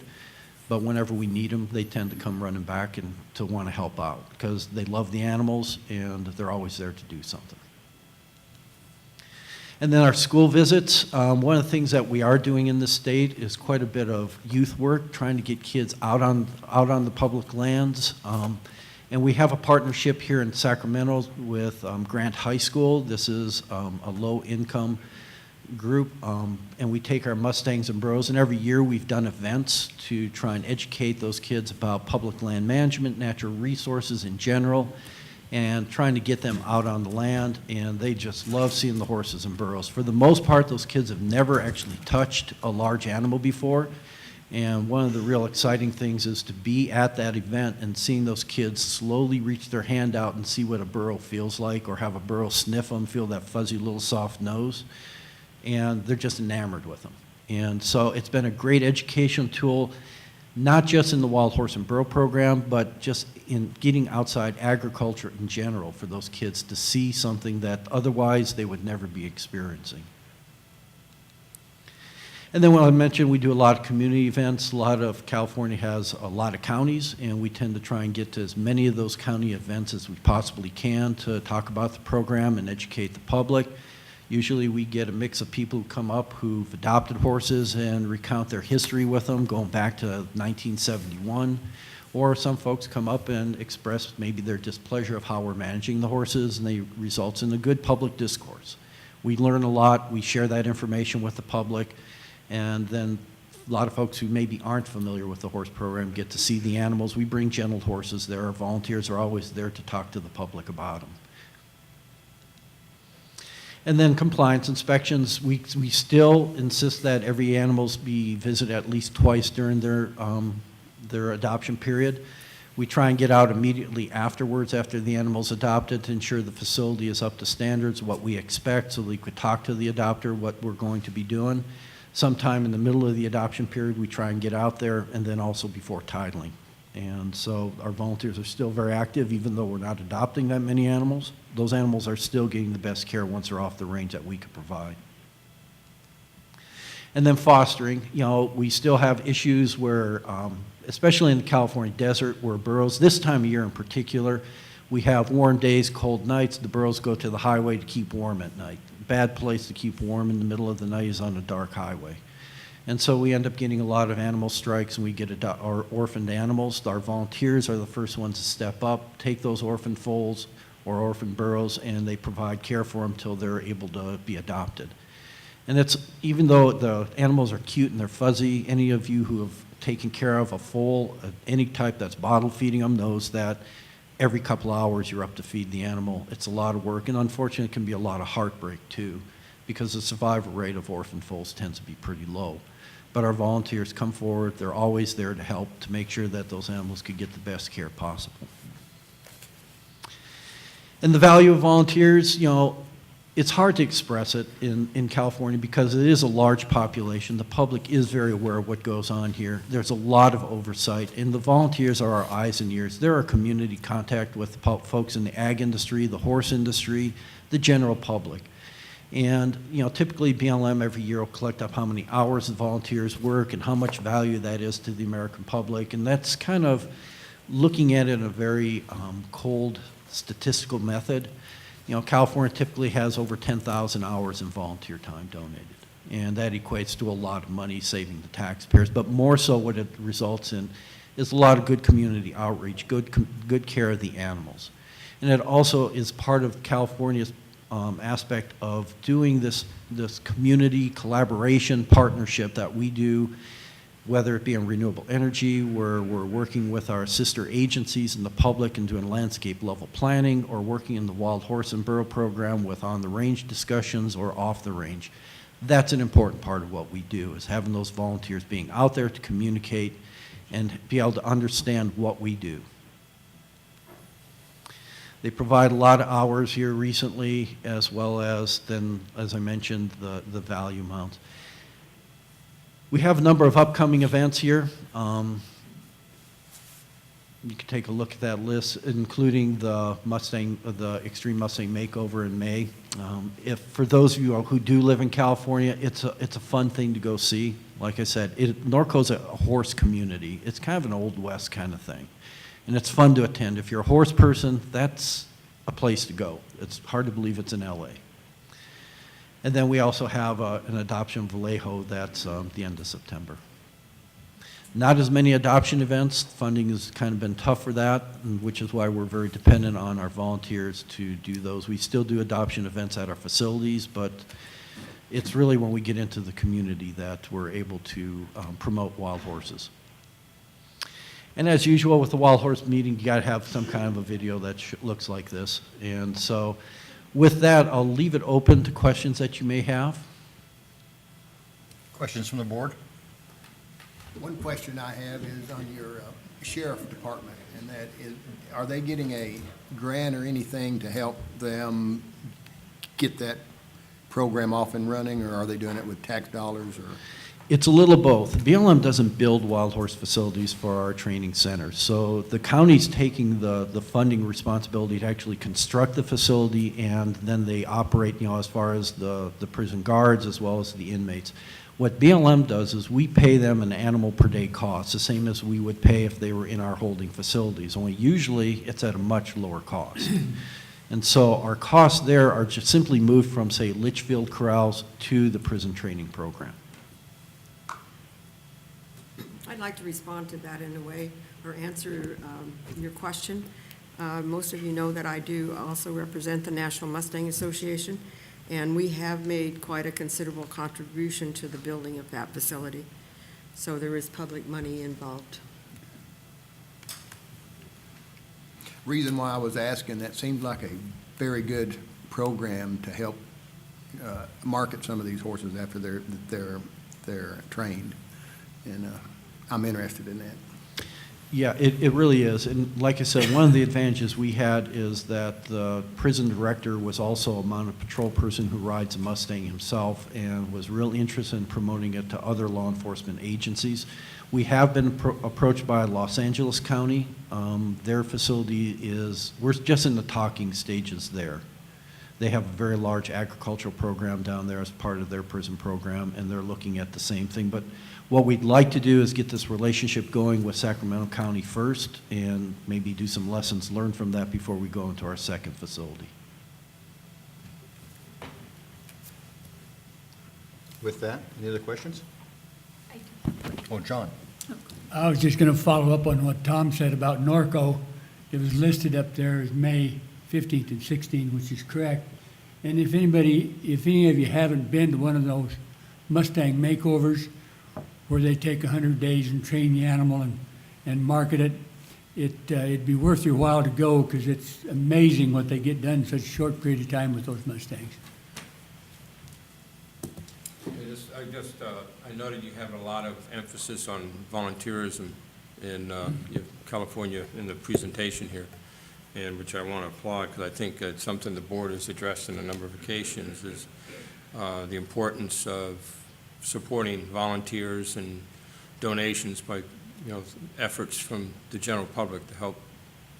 [SPEAKER 14] But whenever we need them, they tend to come running back and to want to help out because they love the animals and they're always there to do something. And then our school visits. One of the things that we are doing in this state is quite a bit of youth work, trying to get kids out on the public lands. And we have a partnership here in Sacramento with Grant High School. This is a low-income group, and we take our Mustangs and Burros, and every year we've done events to try and educate those kids about public land management, natural resources in general, and trying to get them out on the land, and they just love seeing the horses and burros. For the most part, those kids have never actually touched a large animal before, and one of the real exciting things is to be at that event and seeing those kids slowly reach their hand out and see what a burro feels like, or have a burro sniff them, feel that fuzzy little soft nose, and they're just enamored with them. And so it's been a great educational tool, not just in the Wild Horse and Burro program, but just in getting outside agriculture in general for those kids to see something that otherwise they would never be experiencing. And then what I mentioned, we do a lot of community events. A lot of California has a lot of counties, and we tend to try and get to as many of those county events as we possibly can to talk about the program and educate the public. Usually we get a mix of people who come up who've adopted horses and recount their history with them going back to 1971. Or some folks come up and express maybe their displeasure of how we're managing the horses, and they results in a good public discourse. We learn a lot, we share that information with the public, and then a lot of folks who maybe aren't familiar with the horse program get to see the animals. We bring gentle horses there. Our volunteers are always there to talk to the public about them. And then compliance inspections, we still insist that every animals be visited at least twice during their adoption period. We try and get out immediately afterwards, after the animal's adopted, to ensure the facility is up to standards, what we expect, so we could talk to the adopter what we're going to be doing. Sometime in the middle of the adoption period, we try and get out there, and then also before titling. And so our volunteers are still very active, even though we're not adopting that many animals. Those animals are still getting the best care once they're off the range that we could provide. And then fostering, you know, we still have issues where, especially in the California desert, where burros, this time of year in particular, we have warm days, cold nights. The burros go to the highway to keep warm at night. Bad place to keep warm in the middle of the night is on a dark highway. And so we end up getting a lot of animal strikes, and we get our orphaned animals. Our volunteers are the first ones to step up, take those orphan foals or orphan burros, and they provide care for them until they're able to be adopted. And it's, even though the animals are cute and they're fuzzy, any of you who have taken care of a foal, any type that's bottle feeding them, knows that every couple hours you're up to feed the animal. It's a lot of work, and unfortunately it can be a lot of heartbreak too, because the survival rate of orphan foals tends to be pretty low. But our volunteers come forward, they're always there to help, to make sure that those animals could get the best care possible. And the value of volunteers, you know, it's hard to express it in California because it is a large population. The public is very aware of what goes on here. There's a lot of oversight, and the volunteers are our eyes and ears. They're our community contact with folks in the ag industry, the horse industry, the general public. And, you know, typically BLM every year will collect up how many hours the volunteers work and how much value that is to the American public. And that's kind of looking at it in a very cold statistical method. You know, California typically has over 10,000 hours in volunteer time donated. And that equates to a lot of money saving the taxpayers. But more so what it results in is a lot of good community outreach, good care of the animals. And it also is part of California's aspect of doing this community collaboration partnership that we do, whether it be in renewable energy, where we're working with our sister agencies and the public and doing landscape level planning, or working in the Wild Horse and Burro program with on the range discussions or off the range. That's an important part of what we do, is having those volunteers being out there to communicate and be able to understand what we do. They provide a lot of hours here recently, as well as then, as I mentioned, the value amounts. We have a number of upcoming events here. You can take a look at that list, including the Extreme Mustang Makeover in May. If for those of you who do live in California, it's a fun thing to go see. Like I said, Norco's a horse community. It's kind of an Old West kind of thing. And it's fun to attend. If you're a horse person, that's a place to go. It's hard to believe it's in LA. And then we also have an adoption of Vallejo that's the end of September. Not as many adoption events. Funding has kind of been tough for that, which is why we're very dependent on our volunteers to do those. We still do adoption events at our facilities, but It's really when we get into the community that we're able to promote wild horses. And as usual with the wild horse meeting, you got to have some kind of a video that looks like this. And so with that, I'll leave it open to questions that you may have.
[SPEAKER 1] Questions from the board?
[SPEAKER 4] One question I have is on your sheriff department, and that is, are they getting a grant or anything to help them get that program off and running, or are they doing it with tax dollars, or?
[SPEAKER 14] It's a little both. BLM doesn't build wild horse facilities for our training centers. So the county's taking the funding responsibility to actually construct the facility, and then they operate, as far as the prison guards as well as the inmates. What BLM does is we pay them an animal per day cost, the same as we would pay if they were in our holding facilities, only usually it's at a much lower cost. And so our costs there are just simply moved from, say, Litchfield corrals to the prison training program.
[SPEAKER 10] I'd like to respond to that in a way, or answer your question. Most of you know that I do also represent the National Mustang Association, and we have made quite a considerable contribution to the building of that facility. So there is public money involved.
[SPEAKER 4] Reason why I was asking, that seems like a very good program to help market some of these horses after they're trained, and I'm interested in that.
[SPEAKER 14] Yeah, it really is. And like I said, one of the advantages we had is that the prison director was also a mounted patrol person who rides a Mustang himself and was real interested in promoting it to other law enforcement agencies. We have been approached by Los Angeles County. Their facility we're just in the talking stages there. They have a very large agricultural program down there as part of their prison program, and they're looking at the same thing. But what we'd like to do is get this relationship going with Sacramento County first, and maybe do some lessons learned from that before we go into our second facility.
[SPEAKER 1] With that, any other questions? Oh, John.
[SPEAKER 6] I was just going to follow up on what Tom said about Norco. It was listed up there as May 15th and 16th, which is correct. And if any of you haven't been to one of those Mustang makeovers where they take 100 days and train the animal and market it, it'd be worth your while to go, because it's amazing what they get done in such a short period of time with those Mustangs.
[SPEAKER 5] I noted you have a lot of emphasis on volunteerism in California in the presentation here, and which I want to applaud, because I think it's something the board has addressed on a number of occasions, is the importance of supporting volunteers and donations by, efforts from the general public to help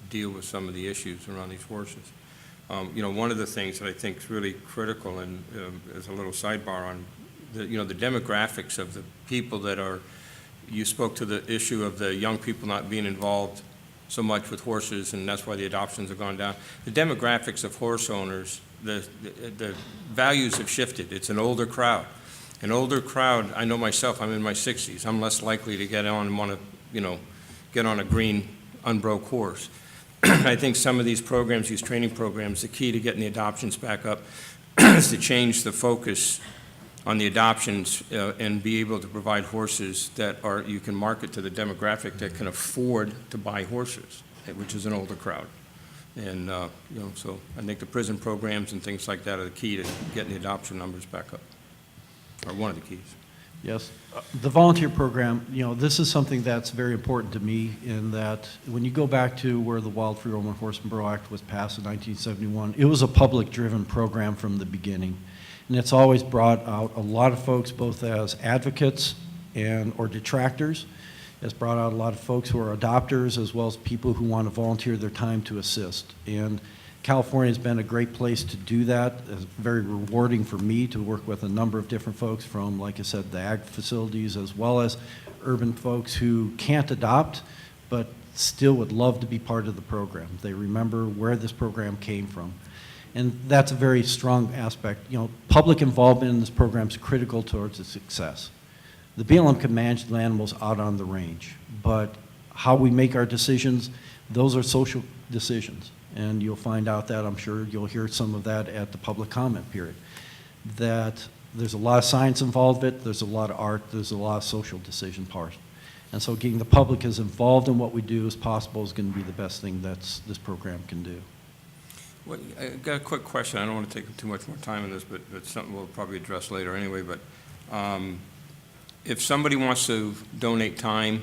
[SPEAKER 5] deal with some of the issues around these horses. One of the things that I think is really critical, and as a little sidebar on the demographics of the people that are, you spoke to the issue of the young people not being involved so much with horses, and that's why the adoptions have gone down. The demographics of horse owners, the values have shifted. It's an older crowd. An older crowd, I know myself, I'm in my 60s. I'm less likely to get on and want to, get on a green, unbroke horse. I think some of these programs, these training programs, the key to getting the adoptions back up is to change the focus on the adoptions and be able to provide horses that you can market to the demographic that can afford to buy horses, which is an older crowd. And, so I think the prison programs and things like that are the key to getting the adoption numbers back up, or one of the keys.
[SPEAKER 14] Yes. The volunteer program, this is something that's very important to me, in that when you go back to where the Wild Free Roman Horse and Burro Act was passed in 1971, it was a public-driven program from the beginning. And it's always brought out a lot of folks, both as advocates or detractors. It's brought out a lot of folks who are adopters, as well as people who want to volunteer their time to assist. And California has been a great place to do that. It's very rewarding for me to work with a number of different folks from, like I said, the ag facilities, as well as urban folks who can't adopt, but still would love to be part of the program. They remember where this program came from. And that's a very strong aspect. Public involvement in this program is critical towards its success. The BLM can manage the animals out on the range, but how we make our decisions, those are social decisions. And you'll find out that, I'm sure you'll hear some of that at the public comment period, that There's a lot of science involved with it, there's a lot of art, there's a lot of social decision part. And so getting the public as involved in what we do as possible is going to be the best thing this program can do.
[SPEAKER 5] Well, I got a quick question. I don't want to take too much more time on this, but it's something we'll probably address later anyway. But if somebody wants to donate time,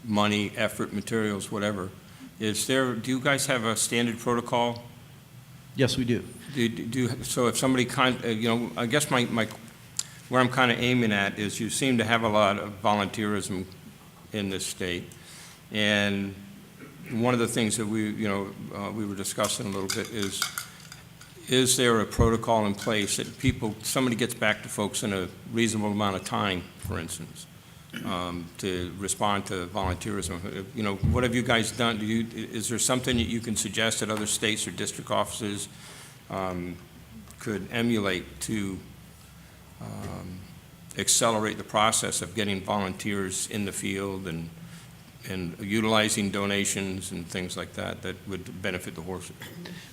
[SPEAKER 5] money, effort, materials, whatever, do you guys have a standard protocol?
[SPEAKER 14] Yes, we do.
[SPEAKER 5] So if somebody, I guess where I'm kind of aiming at is you seem to have a lot of volunteerism in this state. And one of the things that we were discussing a little bit is there a protocol in place that somebody gets back to folks in a reasonable amount of time, for instance, to respond to volunteerism? What have you guys done? Is there something that you can suggest that other states or district offices could emulate to accelerate the process of getting volunteers in the field and utilizing donations and things like that would benefit the horses?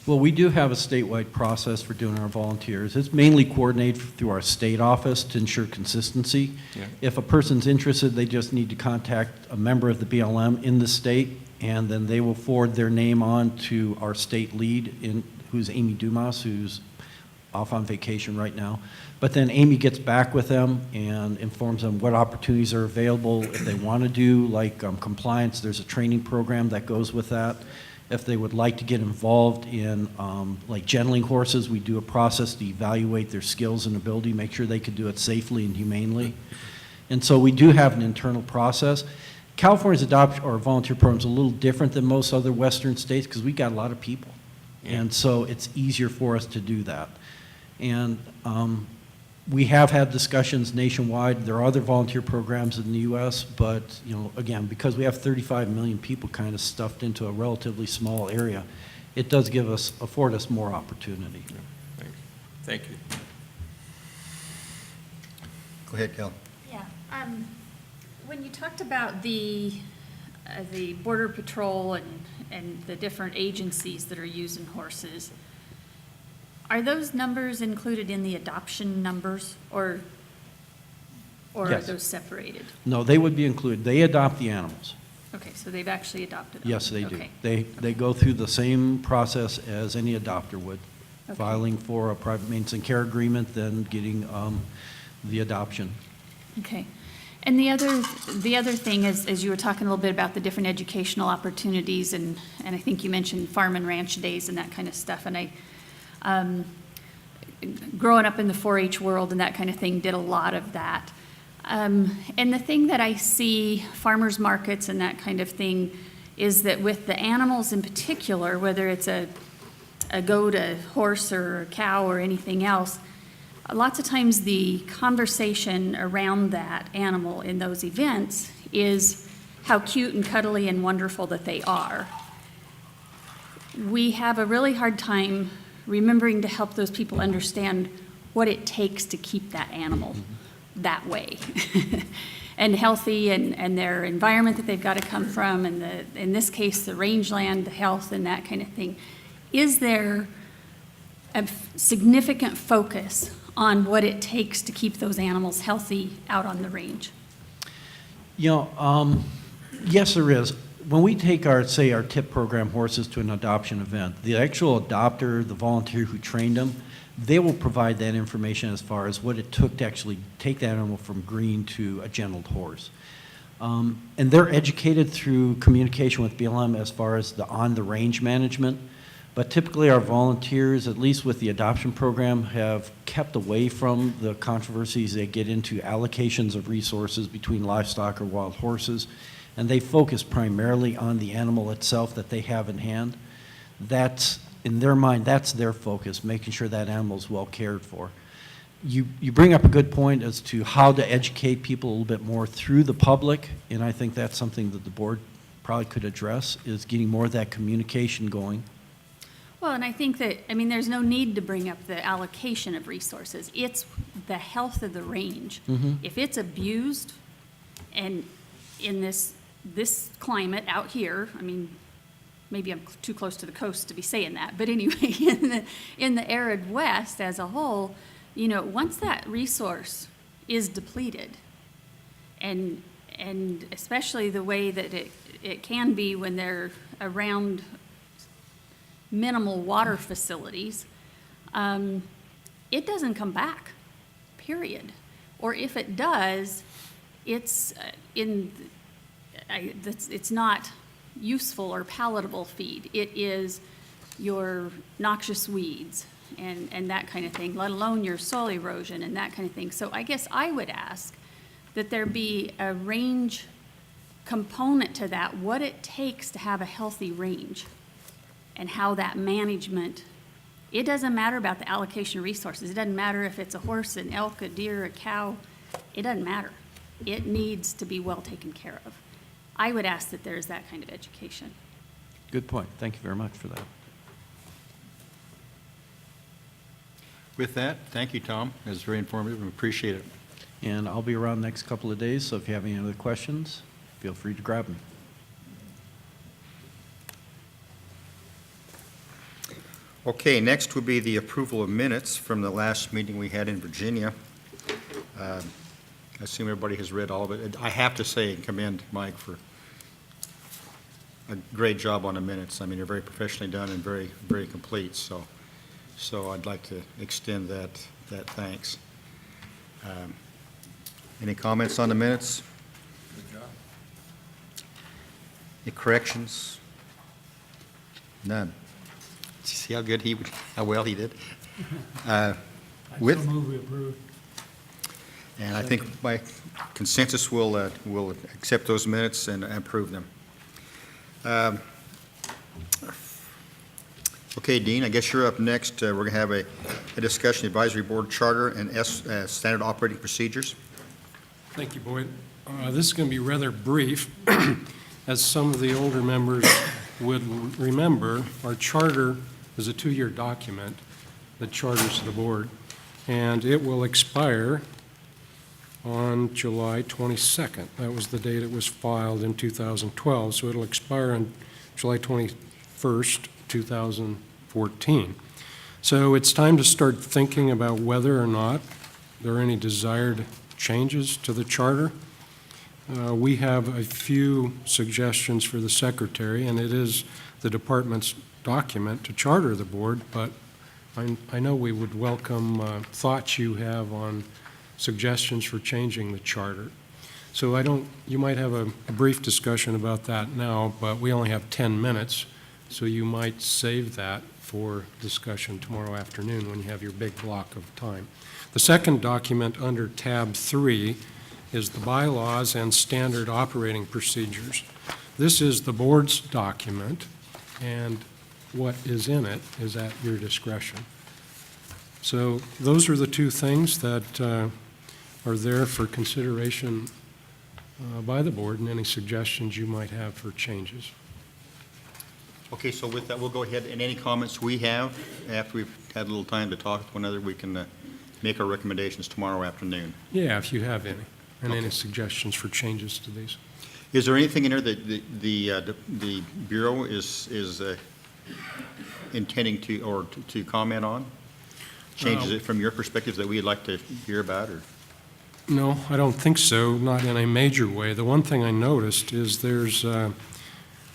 [SPEAKER 14] Well, we do have a statewide process for doing our volunteers. It's mainly coordinated through our state office to ensure consistency.
[SPEAKER 5] Yeah.
[SPEAKER 14] If a person's interested, they just need to contact a member of the BLM in the state, and then they will forward their name on to our state lead, who's Amy Dumas, who's off on vacation right now. But then Amy gets back with them and informs them what opportunities are available. If they want to do like compliance, there's a training program that goes with that. If they would like to get involved in like gentling horses, we do a process to evaluate their skills and ability, make sure they can do it safely and humanely. And so we do have an internal process. California's adoption or volunteer program is a little different than most other Western states because we got a lot of people.
[SPEAKER 5] Yeah.
[SPEAKER 14] And so it's easier for us to do that. And we have had discussions nationwide. There are other volunteer programs in the U.S., but again, because we have 35 million people kind of stuffed into a relatively small area, it does afford us more opportunity.
[SPEAKER 5] Yeah. Thank you.
[SPEAKER 1] Go ahead, Kel.
[SPEAKER 7] Yeah. When you talked about the Border Patrol and the different agencies that are using horses, are those numbers included in the adoption numbers, or are
[SPEAKER 14] Yes.
[SPEAKER 7] those separated?
[SPEAKER 14] No, they would be included. They adopt the animals.
[SPEAKER 7] Okay, so they've actually adopted them?
[SPEAKER 14] Yes, they do.
[SPEAKER 7] Okay.
[SPEAKER 14] They go through the same process as any adopter would,
[SPEAKER 7] Okay.
[SPEAKER 14] filing for a private maintenance and care agreement, then getting the adoption.
[SPEAKER 7] Okay. And the other thing is, as you were talking a little bit about the different educational opportunities, and I think you mentioned farm and ranch days and that kind of stuff, and I, growing up in the 4-H world and that kind of thing, did a lot of that. And the thing that I see, farmers markets and that kind of thing, is that with the animals in particular, whether it's a goat, a horse, or a cow, or anything else, lots of times the conversation around that animal in those events is how cute and cuddly and wonderful that they are. We have a really hard time remembering to help those people understand what it takes to keep that animal that way and healthy, and their environment that they've got to come from, and in this case, the rangeland, the health, and that kind of thing. Is there a significant focus on what it takes to keep those animals healthy out on the range?
[SPEAKER 14] Yes, there is. When we take our TIP program horses to an adoption event, the actual adopter, the volunteer who trained them, they will provide that information as far as what it took to actually take that animal from green to a gentled horse. And they're educated through communication with BLM as far as the on-the-range management. But typically our volunteers, at least with the adoption program, have kept away from the controversies they get into allocations of resources between livestock or wild horses. And they focus primarily on the animal itself that they have in hand. That's, in their mind, that's their focus, making sure that animal is well cared for. You bring up a good point as to how to educate people a little bit more through the public, and I think that's something that the board probably could address, is getting more of that communication going.
[SPEAKER 7] Well, and I think that, I mean, there's no need to bring up the allocation of resources. It's the health of the range.
[SPEAKER 14] Mm-hmm.
[SPEAKER 7] If it's abused, and in this climate out here, I mean, maybe I'm too close to the coast to be saying that, but anyway, in the arid West as a whole, once that resource is depleted, and especially the way that it can be when they're around minimal water facilities, it doesn't come back, period. Or if it does, it's it's not useful or palatable feed. It is your noxious weeds and that kind of thing, let alone your soil erosion and that kind of thing. So I guess I would ask that there be a range component to that, what it takes to have a healthy range, and how that management, it doesn't matter about the allocation of resources. It doesn't matter if it's a horse, an elk, a deer, a cow. It doesn't matter. It needs to be well taken care of. I would ask that there's that kind of education.
[SPEAKER 14] Good point. Thank you very much for that.
[SPEAKER 1] With that, thank you, Tom. It was very informative. We appreciate it.
[SPEAKER 14] And I'll be around the next couple of days, so if you have any other questions, feel free to grab them.
[SPEAKER 1] Okay, next would be the approval of minutes from the last meeting we had in Virginia. I assume everybody has read all of it. I have to say and commend Mike for a great job on the minutes. I mean, they're very professionally done and very, very complete, so I'd like to extend that thanks. Any comments on the minutes?
[SPEAKER 5] Good job.
[SPEAKER 1] Any corrections? None. See how well he did?
[SPEAKER 6] I
[SPEAKER 1] With,
[SPEAKER 6] so move we approve.
[SPEAKER 1] and I think by consensus, we'll accept those minutes and approve them. Okay, Dean, I guess you're up next. We're going to have a discussion, advisory board charter and standard operating procedures.
[SPEAKER 11] Thank you, Boyd. This is going to be rather brief. As some of the older members would remember, our charter is a 2-year document that charters the board, and it will expire on July 22nd. That was the date it was filed in 2012, so it'll expire on July 21st, 2014. So it's time to start thinking about whether or not there are any desired changes to the charter. We have a few suggestions for the secretary, and it is the department's document to charter the board, but I know we would welcome thoughts you have on suggestions for changing the charter. So you might have a brief discussion about that now, but we only have 10 minutes, so you might save that for discussion tomorrow afternoon when you have your big block of time. The second document under tab 3 is the bylaws and standard operating procedures. This is the board's document, and what is in it is at your discretion. So those are the two things that are there for consideration by the board, and any suggestions you might have for changes.
[SPEAKER 1] Okay, so with that, we'll go ahead, and any comments we have, after we've had a little time to talk with one another, we can make our recommendations tomorrow afternoon.
[SPEAKER 11] Yeah, if you have any, and
[SPEAKER 1] Okay.
[SPEAKER 11] any suggestions for changes to these.
[SPEAKER 1] Is there anything in there that the Bureau is intending to comment on? Changes it from your perspective that we'd like to hear about, or?
[SPEAKER 11] No, I don't think so, not in a major way. The one thing I noticed is there's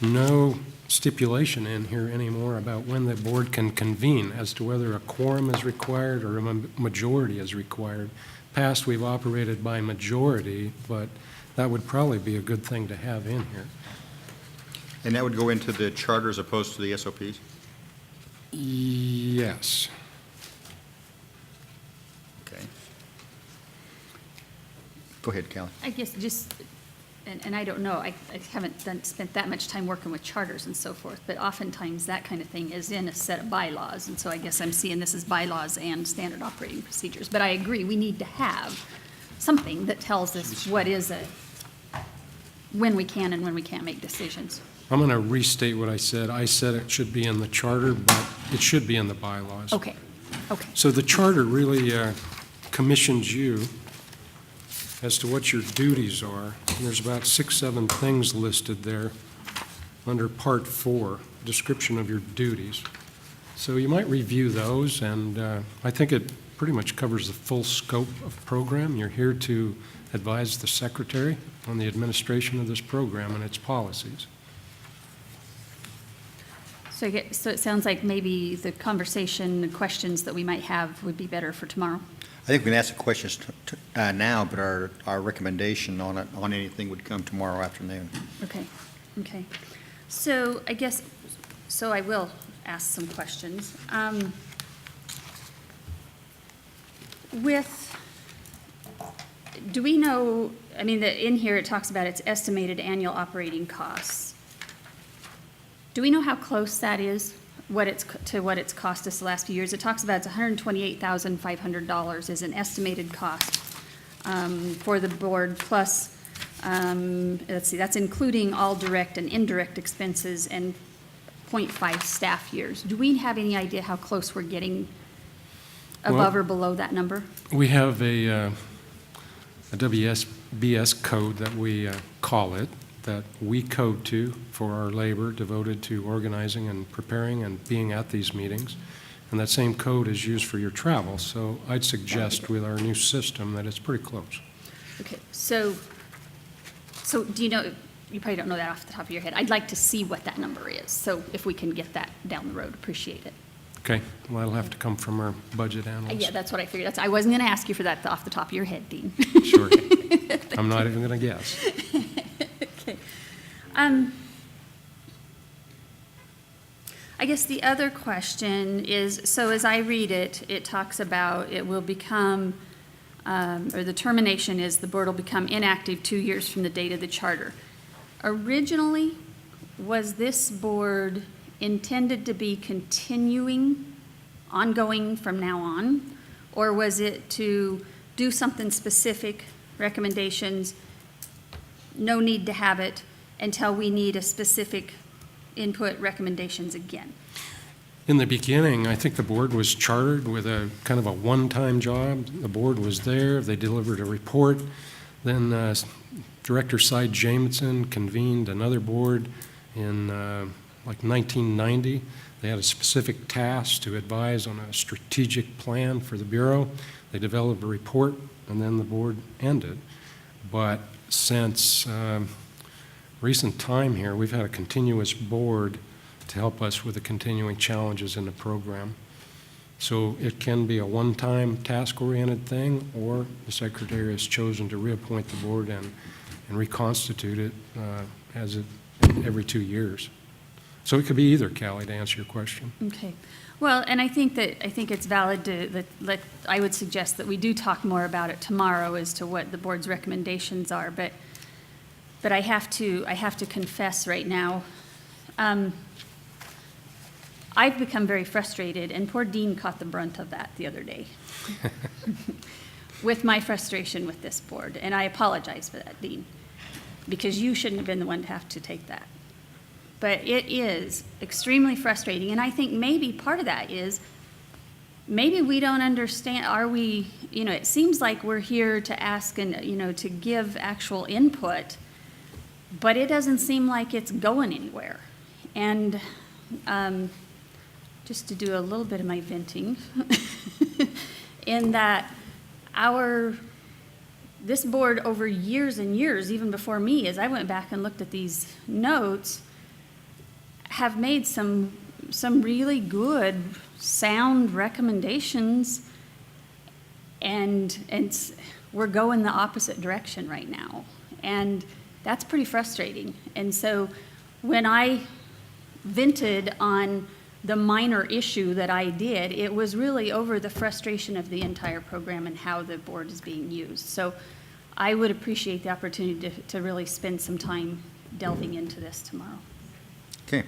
[SPEAKER 11] no stipulation in here anymore about when the board can convene as to whether a quorum is required or a majority is required. Past, we've operated by majority, but that would probably be a good thing to have in here.
[SPEAKER 1] And that would go into the charter as opposed to the SOPs?
[SPEAKER 11] Yes.
[SPEAKER 1] Okay. Go ahead, Callie.
[SPEAKER 7] I guess just, and I don't know, I haven't spent that much time working with charters and so forth, but oftentimes that kind of thing is in a set of bylaws, and so I guess I'm seeing this as bylaws and standard operating procedures. But I agree, we need to have something that tells us when we can and when we can't make decisions.
[SPEAKER 11] I'm going to restate what I said. I said it should be in the charter, but it should be in the bylaws.
[SPEAKER 7] Okay.
[SPEAKER 11] So the charter really commissions you as to what your duties are. And there's about 6, 7 things listed there under Part 4, description of your duties. So you might review those, and I think it pretty much covers the full scope of program. You're here to advise the secretary on the administration of this program and its policies.
[SPEAKER 7] So it sounds like maybe the conversation, the questions that we might have would be better for tomorrow.
[SPEAKER 1] I think we can ask the questions now, but our recommendation on anything would come tomorrow afternoon.
[SPEAKER 7] Okay, okay. So I guess, so I will ask some questions. Do we know, I mean, in here it talks about its estimated annual operating costs. Do we know how close that is, what it's cost us the last few years? It talks about it's $128,500 is an estimated cost for the board, plus, let's see, that's including all direct and indirect expenses and 0.5 staff years. Do we have any idea how close we're getting above or below that number?
[SPEAKER 11] We have a WSBS code that we call it, that we code to for our labor devoted to organizing and preparing and being at these meetings. And that same code is used for your travel. So I'd suggest with our new system that it's pretty close.
[SPEAKER 7] Okay, so do you know, you probably don't know that off the top of your head. I'd like to see what that number is. So if we can get that down the road, appreciate it.
[SPEAKER 11] Okay, well, that'll have to come from our budget analyst.
[SPEAKER 7] Yeah, that's what I figured. I wasn't going to ask you for that off the top of your head, Dean.
[SPEAKER 11] Sure. I'm not even going to guess.
[SPEAKER 7] Okay. I guess the other question is, so as I read it, it talks about it will become, or the termination is the board will become inactive 2 years from the date of the charter. Originally, was this board intended to be continuing, ongoing from now on? Or was it to do something specific, recommendations, no need to have it until we need a specific input recommendations again?
[SPEAKER 11] In the beginning, I think the board was chartered with a kind of a one-time job. The board was there, they delivered a report. Then Director Cy Jamison convened another board in like 1990. They had a specific task to advise on a strategic plan for the Bureau. They developed a report, and then the board ended. But since recent time here, we've had a continuous board to help us with the continuing challenges in the program. So it can be a one-time task-oriented thing, or the secretary has chosen to reappoint the board and reconstitute it every 2 years. So it could be either, Callie, to answer your question.
[SPEAKER 7] Okay. Well, and I think it's valid to, I would suggest that we do talk more about it tomorrow as to what the board's recommendations are, but I have to confess right now, I've become very frustrated, and poor Dean caught the brunt of that the other day with my frustration with this board, and I apologize for that, Dean, because you shouldn't have been the one to have to take that. But it is extremely frustrating, and I think maybe part of that is maybe we don't understand, it seems like we're here to ask and, to give actual input, but it doesn't seem like it's going anywhere. And just to do a little bit of my venting, in that this board over years and years, even before me, as I went back and looked at these notes, have made some really good, sound recommendations, and we're going the opposite direction right now. And that's pretty frustrating. And so when I vented on the minor issue that I did, it was really over the frustration of the entire program and how the board is being used. So I would appreciate the opportunity to really spend some time delving into this tomorrow.
[SPEAKER 1] Okay.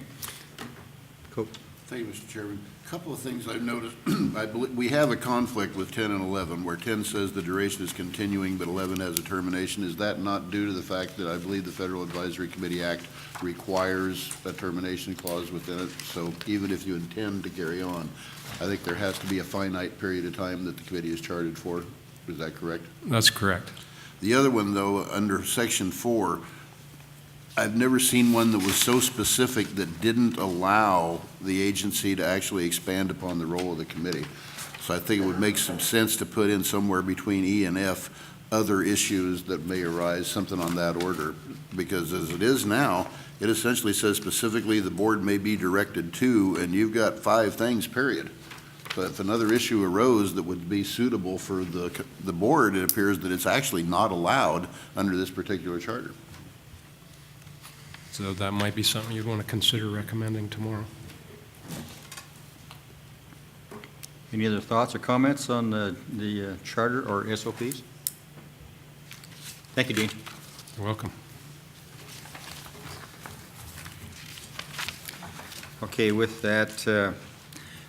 [SPEAKER 1] Cool.
[SPEAKER 3] Thank you, Mr. Chairman. A couple of things I've noticed. I believe we have a conflict with 10 and 11, where 10 says the duration is continuing, but 11 has a termination. Is that not due to the fact that I believe the Federal Advisory Committee Act requires a termination clause within it? So even if you intend to carry on, I think there has to be a finite period of time that the committee is chartered for. Is that correct?
[SPEAKER 11] That's correct.
[SPEAKER 3] The other one, though, under Section 4, I've never seen one that was so specific that didn't allow the agency to actually expand upon the role of the committee. So I think it would make some sense to put in somewhere between E and F, other issues that may arise, something on that order. Because as it is now, it essentially says specifically the board may be directed to, and you've got 5 things, period. So if another issue arose that would be suitable for the board, it appears that it's actually not allowed under this particular charter.
[SPEAKER 11] So that might be something you'd want to consider recommending tomorrow.
[SPEAKER 1] Any other thoughts or comments on the charter or SOPs? Thank you, Dean.
[SPEAKER 11] You're welcome.
[SPEAKER 1] Okay, with that,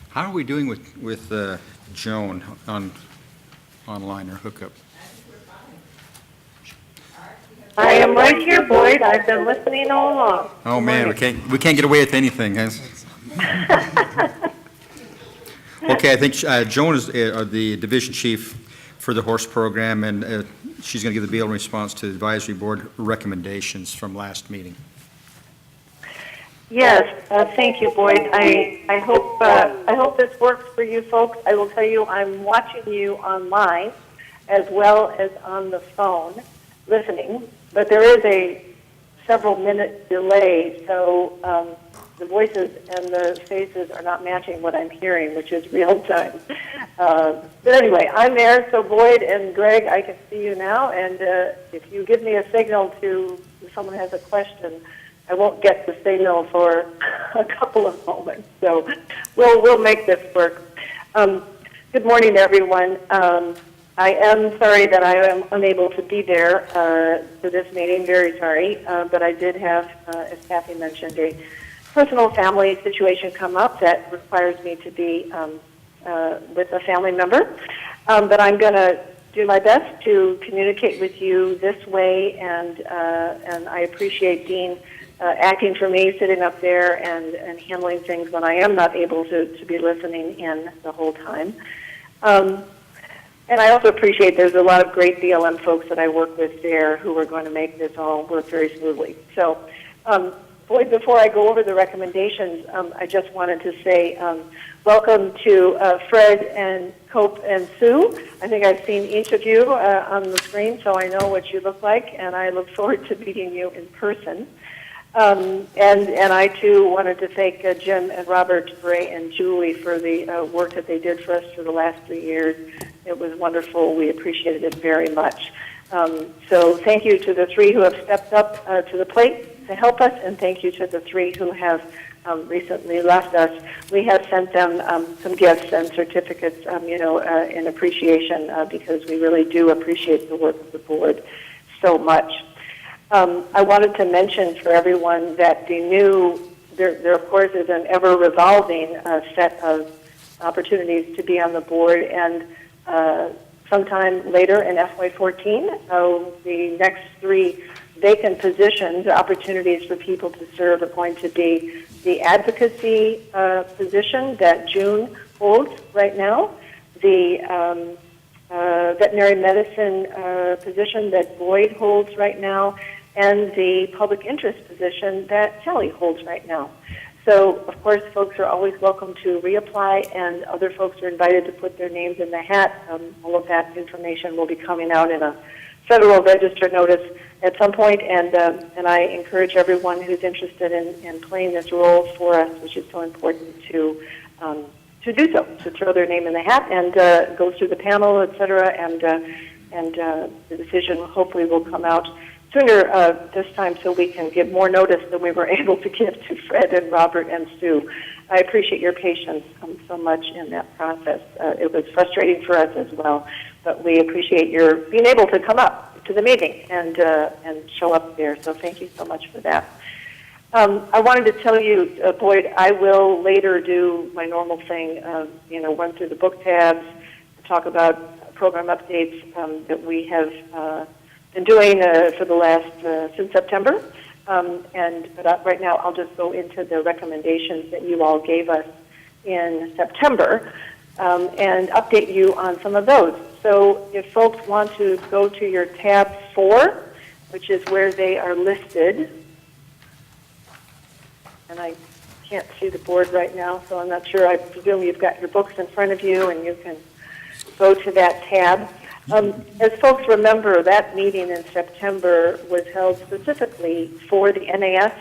[SPEAKER 1] how are we doing with Joan online or hookup?
[SPEAKER 15] I am right here, Boyd. I've been listening all along.
[SPEAKER 1] Oh, man, we can't get away with anything, guys. Okay, I think Joan is the division chief for the horse program, and she's going to give the BLM response to the advisory board recommendations from last meeting.
[SPEAKER 15] Yes, thank you, Boyd. I hope this works for you folks. I will tell you, I'm watching you online as well as on the phone, listening. But there is a several-minute delay, so the voices and the faces are not matching what I'm hearing, which is real time. But anyway, I'm there, so Boyd and Greg, I can see you now, and if you give me a signal to if someone has a question, I won't get the signal for a couple of moments. So we'll make this work. Good morning, everyone. I am sorry that I am unable to be there for this meeting, very sorry, but I did have, as Kathy mentioned, a personal family situation come up that requires me to be with a family member. But I'm going to do my best to communicate with you this way, and I appreciate Dean acting for me, sitting up there and handling things when I am not able to be listening in the whole time. And I also appreciate there's a lot of great BLM folks that I work with there who are going to make this all work very smoothly. So, Boyd, before I go over the recommendations, I just wanted to say welcome to Fred and Cope and Sue. I think I've seen each of you on the screen, so I know what you look like, and I look forward to meeting you in person. And I, too, wanted to thank Jim and Robert, Ray, and Julie for the work that they did for us for the last 3 years. It was wonderful. We appreciated it very much. So thank you to the 3 who have stepped up to the plate to help us, and thank you to the 3 who have recently left us. We have sent them some gifts and certificates, in appreciation because we really do appreciate the work of the board so much. I wanted to mention for everyone that there of course is an ever-revolving set of opportunities to be on the board, and sometime later in FY14, the next 3 vacant positions, opportunities for people to serve, are going to be the advocacy position that June holds right now, the veterinary medicine position that Boyd holds right now, and the public interest position that Sally holds right now. So, of course, folks are always welcome to reapply, and other folks are invited to put their names in the hat. All of that information will be coming out in a Federal Register notice at some point, and I encourage everyone who's interested in playing this role for us, which is so important, to do so, to throw their name in the hat and go through the panel, et cetera, and the decision hopefully will come out sooner this time so we can give more notice than we were able to give to Fred and Robert and Sue. I appreciate your patience so much in that process. It was frustrating for us as well, but we appreciate your being able to come up to the meeting and show up there. So thank you so much for that. I wanted to tell you, Boyd, I will later do my normal thing, run through the book tabs, talk about program updates that we have been doing for the last, since September. But right now I'll just go into the recommendations that you all gave us in September and update you on some of those. So if folks want to go to your tab 4, which is where they are listed, and I can't see the board right now, so I'm not sure. I presume you've got your books in front of you and you can go to that tab. As folks remember, that meeting in September was held specifically for the NAS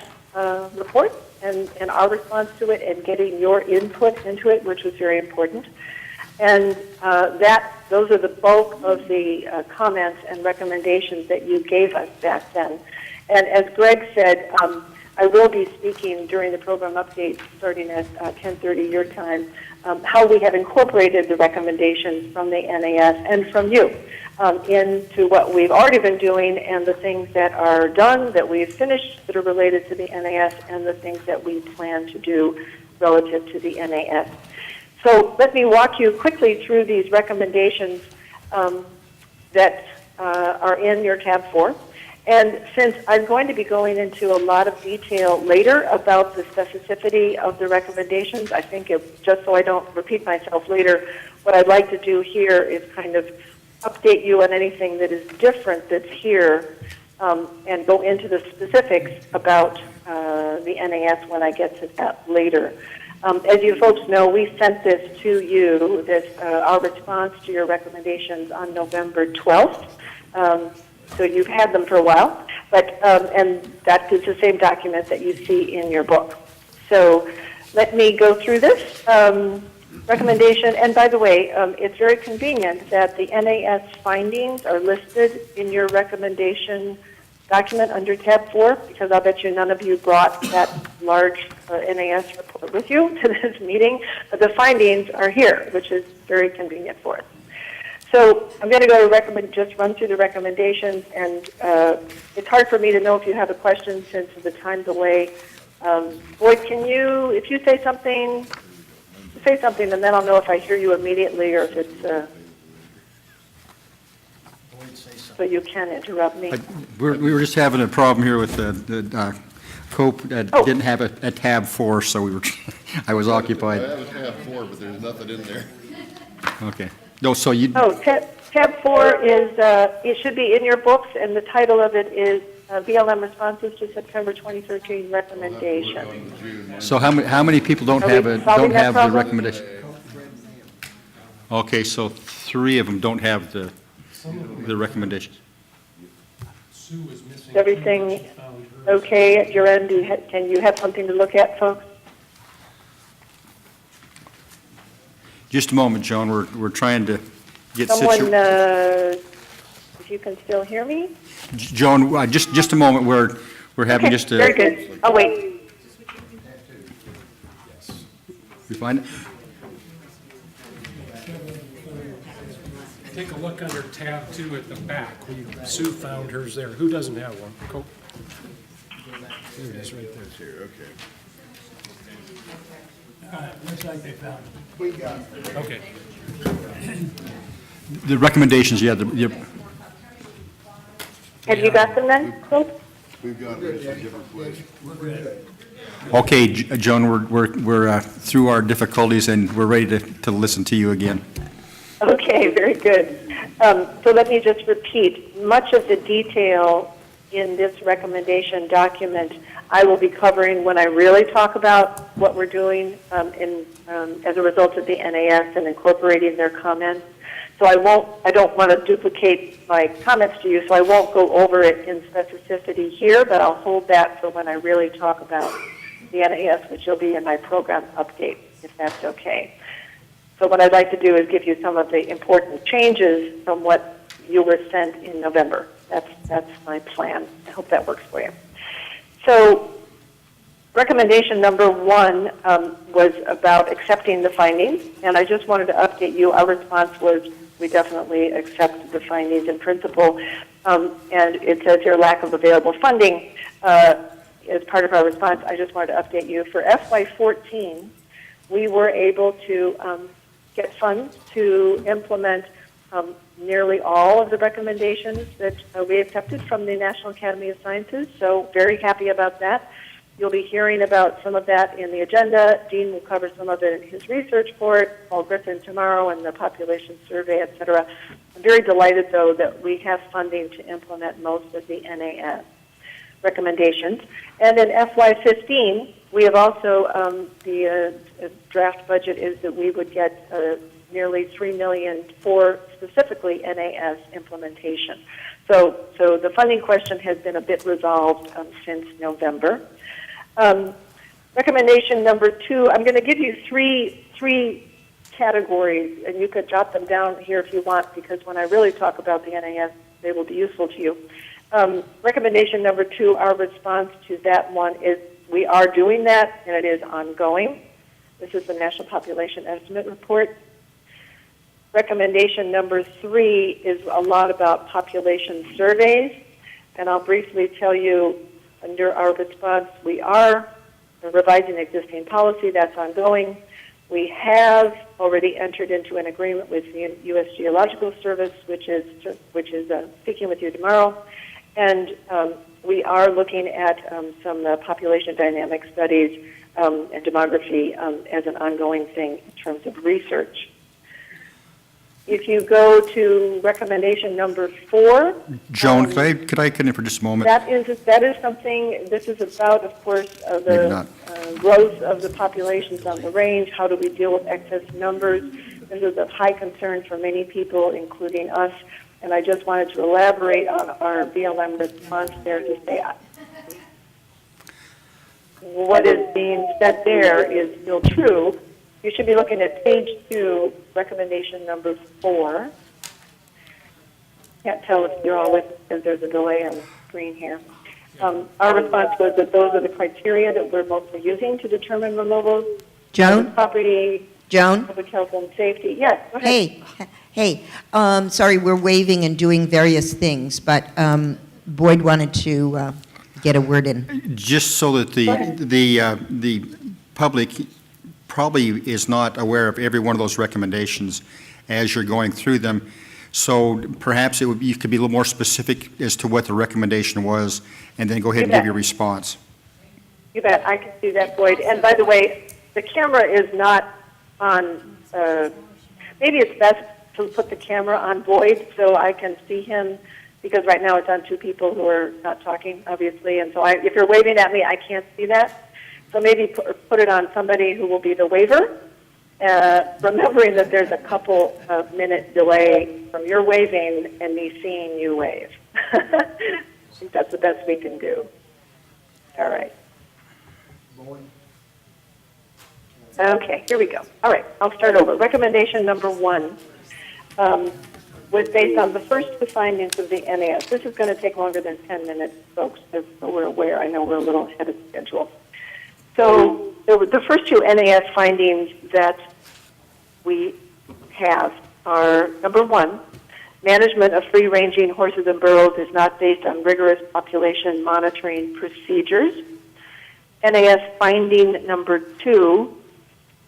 [SPEAKER 15] report and our response to it and getting your input into it, which was very important. And those are the bulk of the comments and recommendations that you gave us back then. And as Greg said, I will be speaking during the program update starting at 10:30 your time, how we have incorporated the recommendations from the NAS and from you into what we've already been doing and the things that are done, that we've finished that are related to the NAS, and the things that we plan to do relative to the NAS. So let me walk you quickly through these recommendations that are in your tab 4. And since I'm going to be going into a lot of detail later about the specificity of the recommendations, I think just so I don't repeat myself later, what I'd like to do here is kind of update you on anything that is different that's here and go into the specifics about the NAS when I get to that later. As you folks know, we sent this to you, our response to your recommendations on November 12th. So you've had them for a while, and that is the same document that you see in your book. So let me go through this recommendation. And by the way, it's very convenient that the NAS findings are listed in your recommendation document under tab 4, because I'll bet you none of you brought that large NAS report with you to this meeting, but the findings are here, which is very convenient for us. So I'm going to go to just run through the recommendations, and it's hard for me to know if you have a question since of the time delay. Boyd, if you say something, and then I'll know if I hear you immediately or if it's... So you can interrupt me.
[SPEAKER 1] We were just having a problem here with the Cope that didn't have a tab 4, so I was occupied.
[SPEAKER 3] I have a tab 4, but there's nothing in there.
[SPEAKER 1] Okay. No, so you...
[SPEAKER 15] Tab 4 is, it should be in your books, and the title of it is BLM Responses to September 2013 Recommendation.
[SPEAKER 1] So how many people don't have the recommendation? Okay, so 3 of them don't have the recommendations.
[SPEAKER 15] Is everything okay at your end? Can you have something to look at, folks?
[SPEAKER 1] Just a moment, Joan. We're trying to get
[SPEAKER 15] Someone, if you can still hear me?
[SPEAKER 1] Joan, just a moment. We're having just a...
[SPEAKER 15] Very good. I'll wait.
[SPEAKER 1] You find it?
[SPEAKER 11] Take a look under tab 2 at the back. Sue found hers there. Who doesn't have one? Cope. There it is, right there.
[SPEAKER 3] Here, okay.
[SPEAKER 6] Looks like they found it.
[SPEAKER 4] We got it.
[SPEAKER 11] Okay.
[SPEAKER 1] The recommendations, yeah.
[SPEAKER 15] Have you got them then, folks?
[SPEAKER 3] We've got it in a different place.
[SPEAKER 1] Okay, Joan, we're through our difficulties, and we're ready to listen to you again.
[SPEAKER 15] Okay, very good. So let me just repeat. Much of the detail in this recommendation document I will be covering when I really talk about what we're doing as a result of the NAS and incorporating their comments. So I don't want to duplicate my comments to you, so I won't go over it in specificity here, but I'll hold that for when I really talk about the NAS, which will be in my program update, if that's okay. So what I'd like to do is give you some of the important changes from what you were sent in November. That's my plan. I hope that works for you. So recommendation number 1 was about accepting the findings, and I just wanted to update you. Our response was we definitely accept the findings in principle, and it says here lack of available funding as part of our response. I just wanted to update you. For FY14, we were able to get funds to implement nearly all of the recommendations that we accepted from the National Academy of Sciences, so very happy about that. You'll be hearing about some of that in the agenda. Dean will cover some of it in his research report, Paul Griffin tomorrow, and the population survey, et cetera. I'm very delighted, though, that we have funding to implement most of the NAS recommendations. And in FY15, we have also, the draft budget is that we would get nearly $3 million for specifically NAS implementation. So the funding question has been a bit resolved since November. Recommendation number 2, I'm going to give you three categories, and you could jot them down here if you want, because when I really talk about the NAS, they will be useful to you. Recommendation number 2, our response to that one is we are doing that, and it is ongoing. This is the National Population Estimate Report. Recommendation number 3 is a lot about population surveys, and I'll briefly tell you under our response, we are revising existing policy. That's ongoing. We have already entered into an agreement with the U.S. Geological Service, which is speaking with you tomorrow, and we are looking at some population dynamic studies and demography as an ongoing thing in terms of research. If you go to recommendation number 4.
[SPEAKER 1] Joan, could I come in for just a moment?
[SPEAKER 15] That is something, this is about, of course, the growth of the populations on the range. How do we deal with excess numbers? This is of high concern for many people, including us. And I just wanted to elaborate on our BLM response there to say what is being said there is still true. You should be looking at page 2, recommendation number 4. Can't tell if you're all with us because there's a delay on the screen here. Our response was that those are the criteria that we're mostly using to determine removal.
[SPEAKER 12] Joan?
[SPEAKER 15] Property,
[SPEAKER 12] Joan?
[SPEAKER 15] public health and safety. Yes, go ahead.
[SPEAKER 12] Hey, sorry, we're waving and doing various things, but Boyd wanted to get a word in.
[SPEAKER 1] Just so that the public probably is not aware of every one of those recommendations as you're going through them. So perhaps you could be a little more specific as to what the recommendation was, and then go ahead and give your response.
[SPEAKER 15] You bet. I can do that, Boyd. And by the way, the camera is not on. Maybe it's best to put the camera on Boyd so I can see him, because right now it's on 2 people who are not talking, obviously. And so if you're waving at me, I can't see that. So maybe put it on somebody who will be the waver, remembering that there's a couple of minute delay from your waving and me seeing you wave. I think that's the best we can do. All right. Okay, here we go. All right, I'll start over. Recommendation number 1 was based on the first 2 findings of the NAS. This is going to take longer than 10 minutes, folks, so we're aware. I know we're a little ahead of schedule. So the first 2 NAS findings that we have are, number 1, management of free-ranging horses and burros is not based on rigorous population monitoring procedures. NAS finding number 2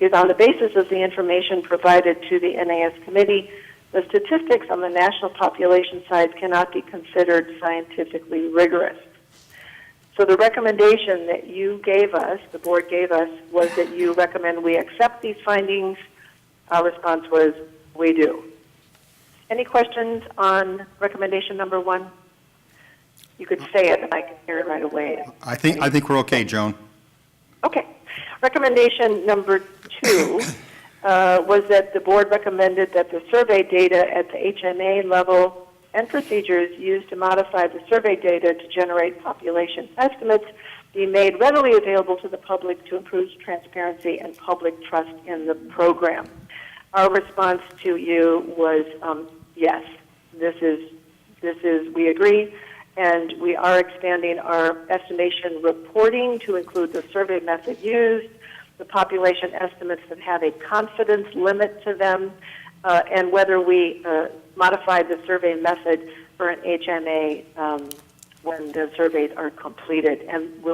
[SPEAKER 15] is on the basis of the information provided to the NAS committee. The statistics on the national population side cannot be considered scientifically rigorous. So the recommendation that you gave us, the board gave us, was that you recommend we accept these findings. Our response was, we do. Any questions on recommendation number 1? You could say it and I can hear it right away.
[SPEAKER 1] I think we're okay, Joan.
[SPEAKER 15] Okay. Recommendation number 2 was that the board recommended that the survey data at the HMA level and procedures used to modify the survey data to generate population estimates be made readily available to the public to improve transparency and public trust in the program. Our response to you was yes, this is we agree, and we are expanding our estimation reporting to include the survey method used, the population estimates that have a confidence limit to them, and whether we modify the survey method for an HMA when the surveys are completed. And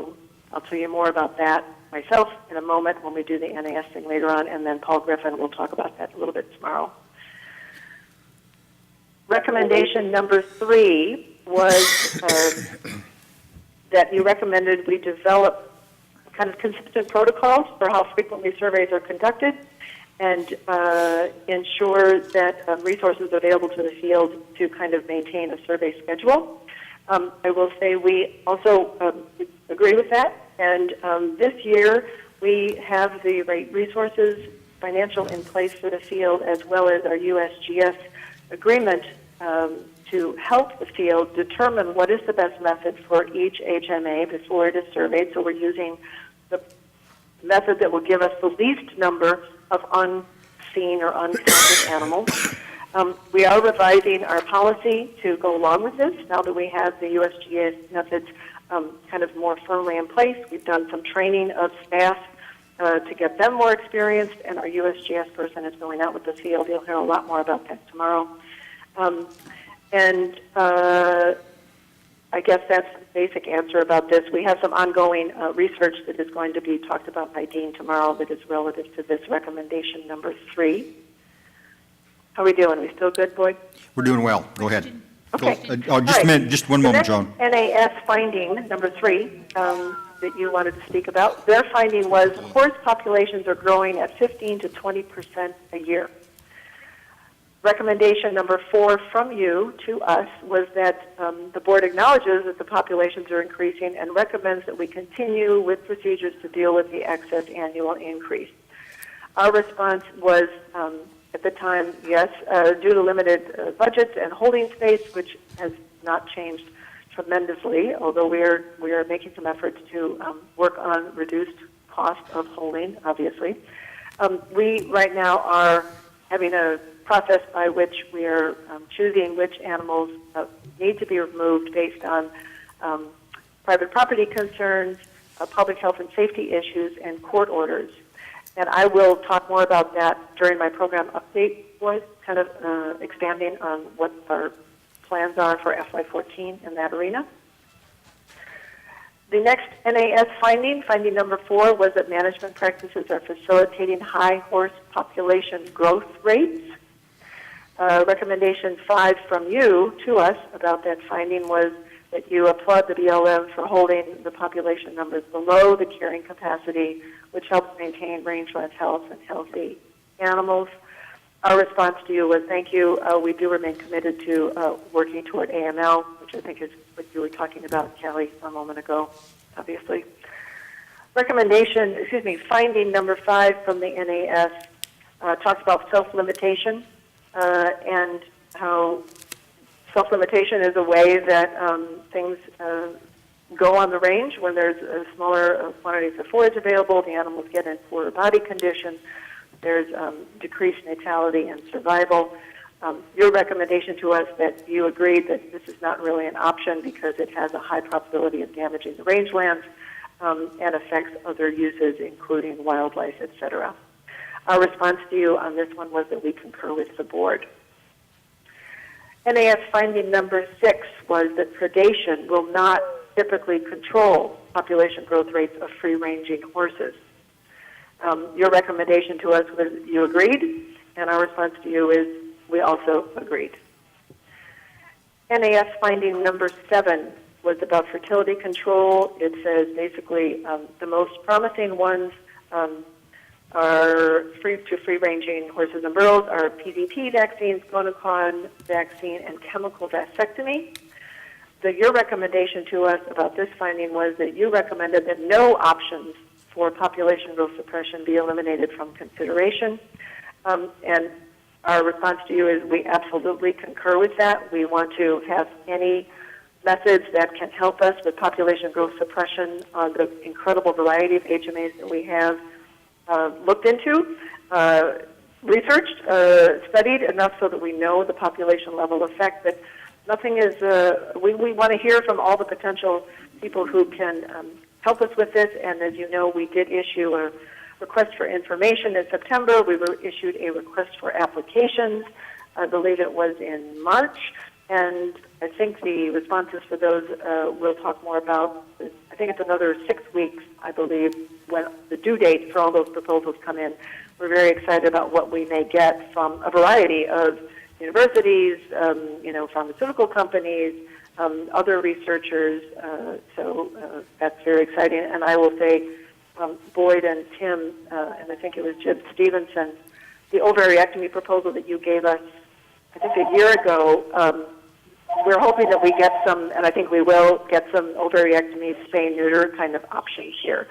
[SPEAKER 15] I'll tell you more about that myself in a moment when we do the NAS thing later on, and then Paul Griffin will talk about that a little bit tomorrow. Recommendation number 3 was that you recommended we develop kind of consistent protocols for how frequently surveys are conducted and ensure that resources are available to the field to kind of maintain a survey schedule. I will say we also agree with that, and this year we have the right resources financial in place for the field, as well as our USGS agreement to help the field determine what is the best method for each HMA before it is surveyed. So we're using the method that will give us the least number of unseen or uncounted animals. We are revising our policy to go along with this now that we have the USGS methods kind of more firmly in place. We've done some training of staff to get them more experienced, and our USGS person is going out with the field. You'll hear a lot more about that tomorrow. I guess that's the basic answer about this. We have some ongoing research that is going to be talked about by Dean tomorrow that is relative to this recommendation number 3. How are we doing? Are we still good, Boyd?
[SPEAKER 1] We're doing well. Go ahead.
[SPEAKER 15] Okay.
[SPEAKER 1] Just a minute, just one moment, Joan.
[SPEAKER 15] The next NAS finding, number 3, that you wanted to speak about, their finding was horse populations are growing at 15 to 20% a year. Recommendation number 4 from you to us was that the board acknowledges that the populations are increasing and recommends that we continue with procedures to deal with the excess annual increase. Our response was, at the time, yes, due to limited budgets and holding space, which has not changed tremendously, although we are making some efforts to work on reduced cost of holding, obviously. We right now are having a process by which we are choosing which animals need to be removed based on private property concerns, public health and safety issues, and court orders. And I will talk more about that during my program update, was kind of expanding on what our plans are for FY14 in that arena. The next NAS finding number 4, was that management practices are facilitating high horse population growth rates. Recommendation 5 from you to us about that finding was that you applaud the BLM for holding the population numbers below the carrying capacity, which helps maintain rangeland health and healthy animals. Our response to you was thank you. We do remain committed to working toward AML, which I think is what you were talking about, Kelly, a moment ago, obviously. Finding number 5 from the NAS talks about self-limitation and how self-limitation is a way that things go on the range when there's smaller quantities of forage available. The animals get in poorer body condition. There's decreased natality and survival. Your recommendation to us that you agreed that this is not really an option because it has a high probability of damaging the rangelands and affects other uses, including wildlife, etc. Our response to you on this one was that we concur with the board. NAS finding number 6 was that predation will not typically control population growth rates of free-ranging horses. Your recommendation to us was you agreed, and our response to you is we also agreed. NAS finding number 7 was about fertility control. It says basically the most promising ones are free-ranging horses and burros are PDP vaccines, Gonocon vaccine, and chemical vasectomy. Your recommendation to us about this finding was that you recommended that no options for population growth suppression be eliminated from consideration. And our response to you is we absolutely concur with that. We want to have any methods that can help us with population growth suppression on the incredible variety of HMAs that we have looked into, researched, studied enough so that we know the population level effect. But nothing is, we want to hear from all the potential people who can help us with this. And as you know, we did issue a request for information in September. We issued a request for applications. I believe it was in March. And I think the responses for those we'll talk more about. I think it's another 6 weeks, I believe, when the due date for all those proposals come in. We're very excited about what we may get from a variety of universities, pharmaceutical companies, other researchers. So that's very exciting. And I will say, Boyd and Tim, and I think it was Jib Stevenson, the ovariectomy proposal that you gave us, I think a year ago, we're hoping that we get some, and I think we will get some ovariectomy, spay-neuter kind of options here.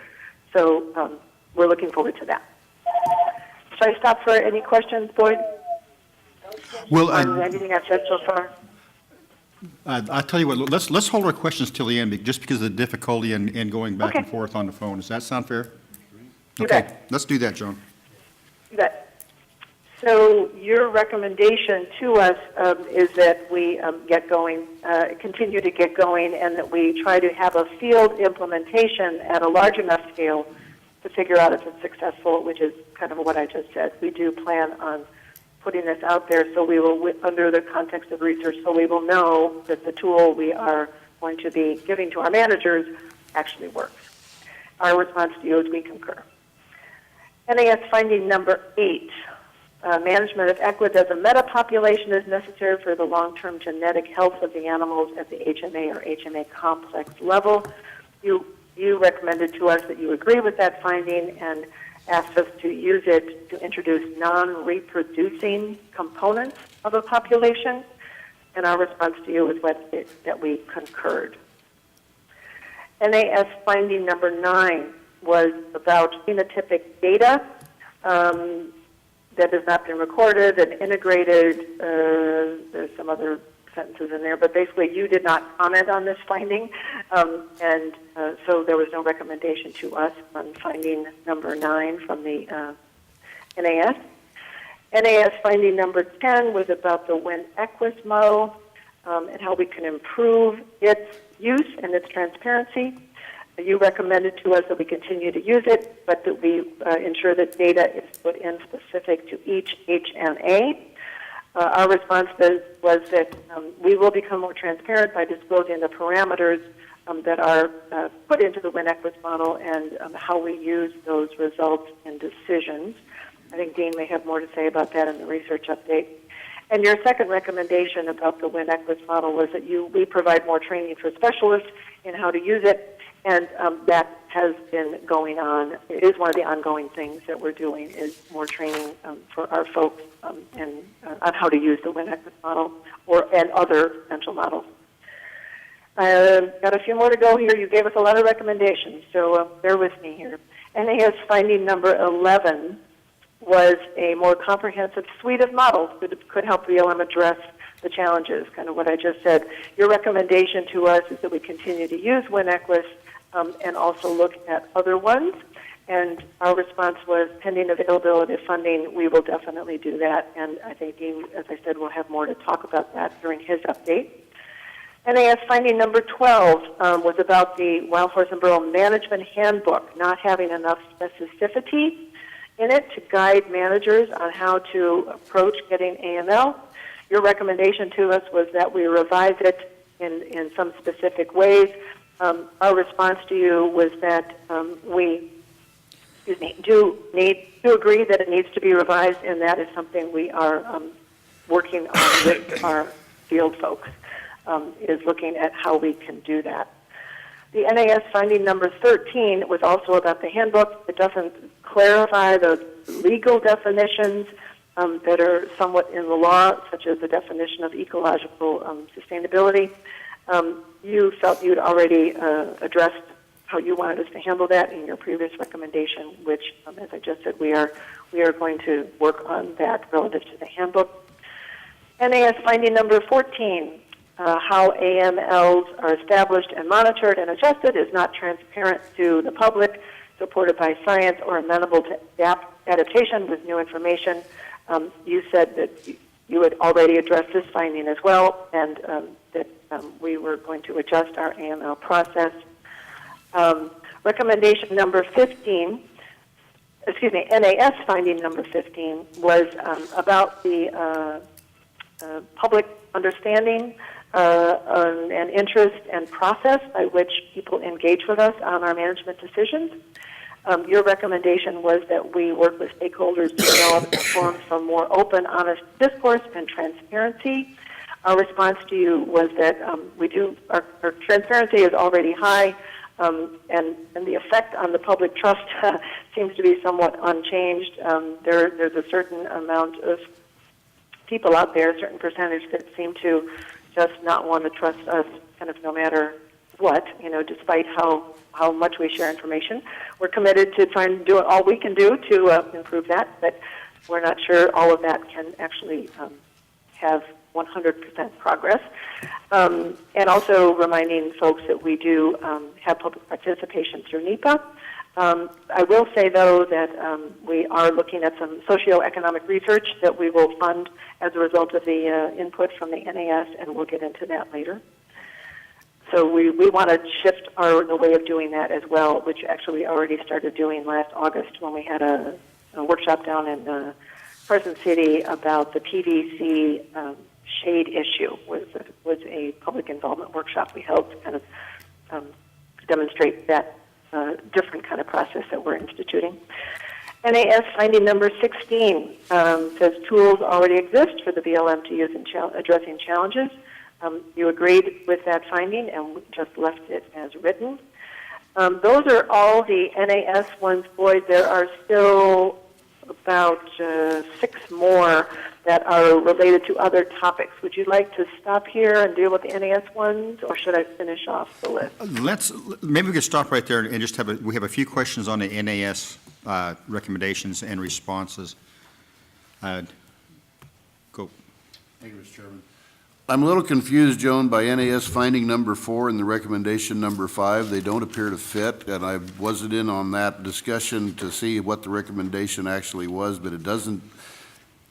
[SPEAKER 15] So we're looking forward to that. Should I stop for any questions, Boyd?
[SPEAKER 1] Well,
[SPEAKER 15] On anything I've said so far?
[SPEAKER 1] I'll tell you what, let's hold our questions till the end, just because of the difficulty in going back and
[SPEAKER 15] Okay.
[SPEAKER 1] forth on the phone. Does that sound fair?
[SPEAKER 15] You
[SPEAKER 1] Okay,
[SPEAKER 15] bet.
[SPEAKER 1] let's do that, Joan.
[SPEAKER 15] You bet. So your recommendation to us is that we get going, continue to get going, and that we try to have a field implementation at a large enough scale to figure out if it's successful, which is kind of what I just said. We do plan on putting this out there, so we will, under the context of research, so we will know that the tool we are going to be giving to our managers actually works. Our response to you is we concur. NAS finding number 8. Management of equids as a meta-population is necessary for the long-term genetic health of the animals at the HMA or HMA complex level. You recommended to us that you agree with that finding and asked us to use it to introduce non-reproducing components of a population, and our response to you is that we concurred. NAS finding number 9 was about phenotypic data that has not been recorded and integrated. There's some other sentences in there, but basically you did not comment on this finding, and so there was no recommendation to us on finding number 9 from the NAS. NAS finding number 10 was about the WinEquus model and how we can improve its use and its transparency. You recommended to us that we continue to use it, but that we ensure that data is put in specific to each HMA. Our response was that we will become more transparent by disclosing the parameters that are put into the WinEquus model and how we use those results in decisions. I think Dean may have more to say about that in the research update. And your second recommendation about the WinEquus model was that we provide more training for specialists in how to use it, and that has been going on. It is one of the ongoing things that we're doing is more training for our folks on how to use the WinEquus model and other potential models. Got a few more to go here. You gave us a lot of recommendations, so bear with me here. NAS finding number 11 was a more comprehensive suite of models that could help BLM address the challenges, kind of what I just said. Your recommendation to us is that we continue to use WinEquus and also look at other ones. And our response was, pending availability of funding, we will definitely do that. And I think Dean, as I said, will have more to talk about that during his update. NAS finding number 12 was about the Wild Horse and Burro Management Handbook not having enough specificity in it to guide managers on how to approach getting AML. Your recommendation to us was that we revise it in some specific ways. Our response to you was that we do agree that it needs to be revised, and that is something we are working on with our field folks, is looking at how we can do that. The NAS finding number 13 was also about the handbook. It doesn't clarify the legal definitions that are somewhat in the law, such as the definition of ecological sustainability. You felt you'd already addressed how you wanted us to handle that in your previous recommendation, which, as I just said, we are going to work on that relative to the handbook. NAS finding number 14, how AMLs are established and monitored and adjusted is not transparent to the public, supported by science, or amenable to adaptation with new information. You said that you had already addressed this finding as well, and that we were going to adjust our AML process. Recommendation number 15, NAS finding number 15 was about the public understanding and interest and process by which people engage with us on our management decisions. Your recommendation was that we work with stakeholders to develop forums for more open, honest discourse and transparency. Our response to you was that our transparency is already high, and the effect on the public trust seems to be somewhat unchanged. There's a certain amount of people out there, a certain percentage, that seem to just not want to trust us, kind of no matter what, despite how much we share information. We're committed to trying to do all we can do to improve that, but we're not sure all of that can actually have 100% progress. And also reminding folks that we do have public participation through NEPA. I will say, though, that we are looking at some socioeconomic research that we will fund as a result of the input from the NAS, and we'll get into that later. So we want to shift the way of doing that as well, which actually we already started doing last August when we had a workshop down in Carson City about the PVC shade issue. Was a public involvement workshop we held to kind of demonstrate that different kind of process that we're instituting. NAS finding number 16 says tools already exist for the BLM to use in addressing challenges. You agreed with that finding and just left it as written. Those are all the NAS ones. Boy, there are still about 6 more that are related to other topics. Would you like to stop here and deal with the NAS ones, or should I finish off the list?
[SPEAKER 1] Maybe we could stop right there and just we have a few questions on the NAS recommendations and responses. Go.
[SPEAKER 3] Thank you, Mr. Chairman. I'm a little confused, Joan, by NAS finding number 4 and the recommendation number 5. They don't appear to fit, and I wasn't in on that discussion to see what the recommendation actually was, but it doesn't,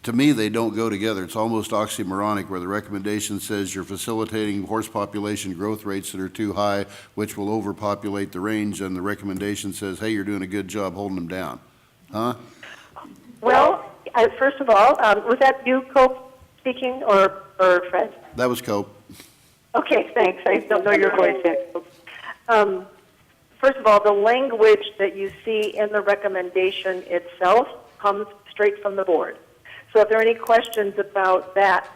[SPEAKER 3] to me, they don't go together. It's almost oxymoronic, where the recommendation says you're facilitating horse population growth rates that are too high, which will overpopulate the range, and the recommendation says, hey, you're doing a good job holding them down. Huh?
[SPEAKER 15] Well, first of all, was that you, Cope, speaking, or Fred?
[SPEAKER 3] That was Cope.
[SPEAKER 15] Okay, thanks. I don't know your voice yet. First of all, the language that you see in the recommendation itself comes straight from the board. So if there are any questions about that,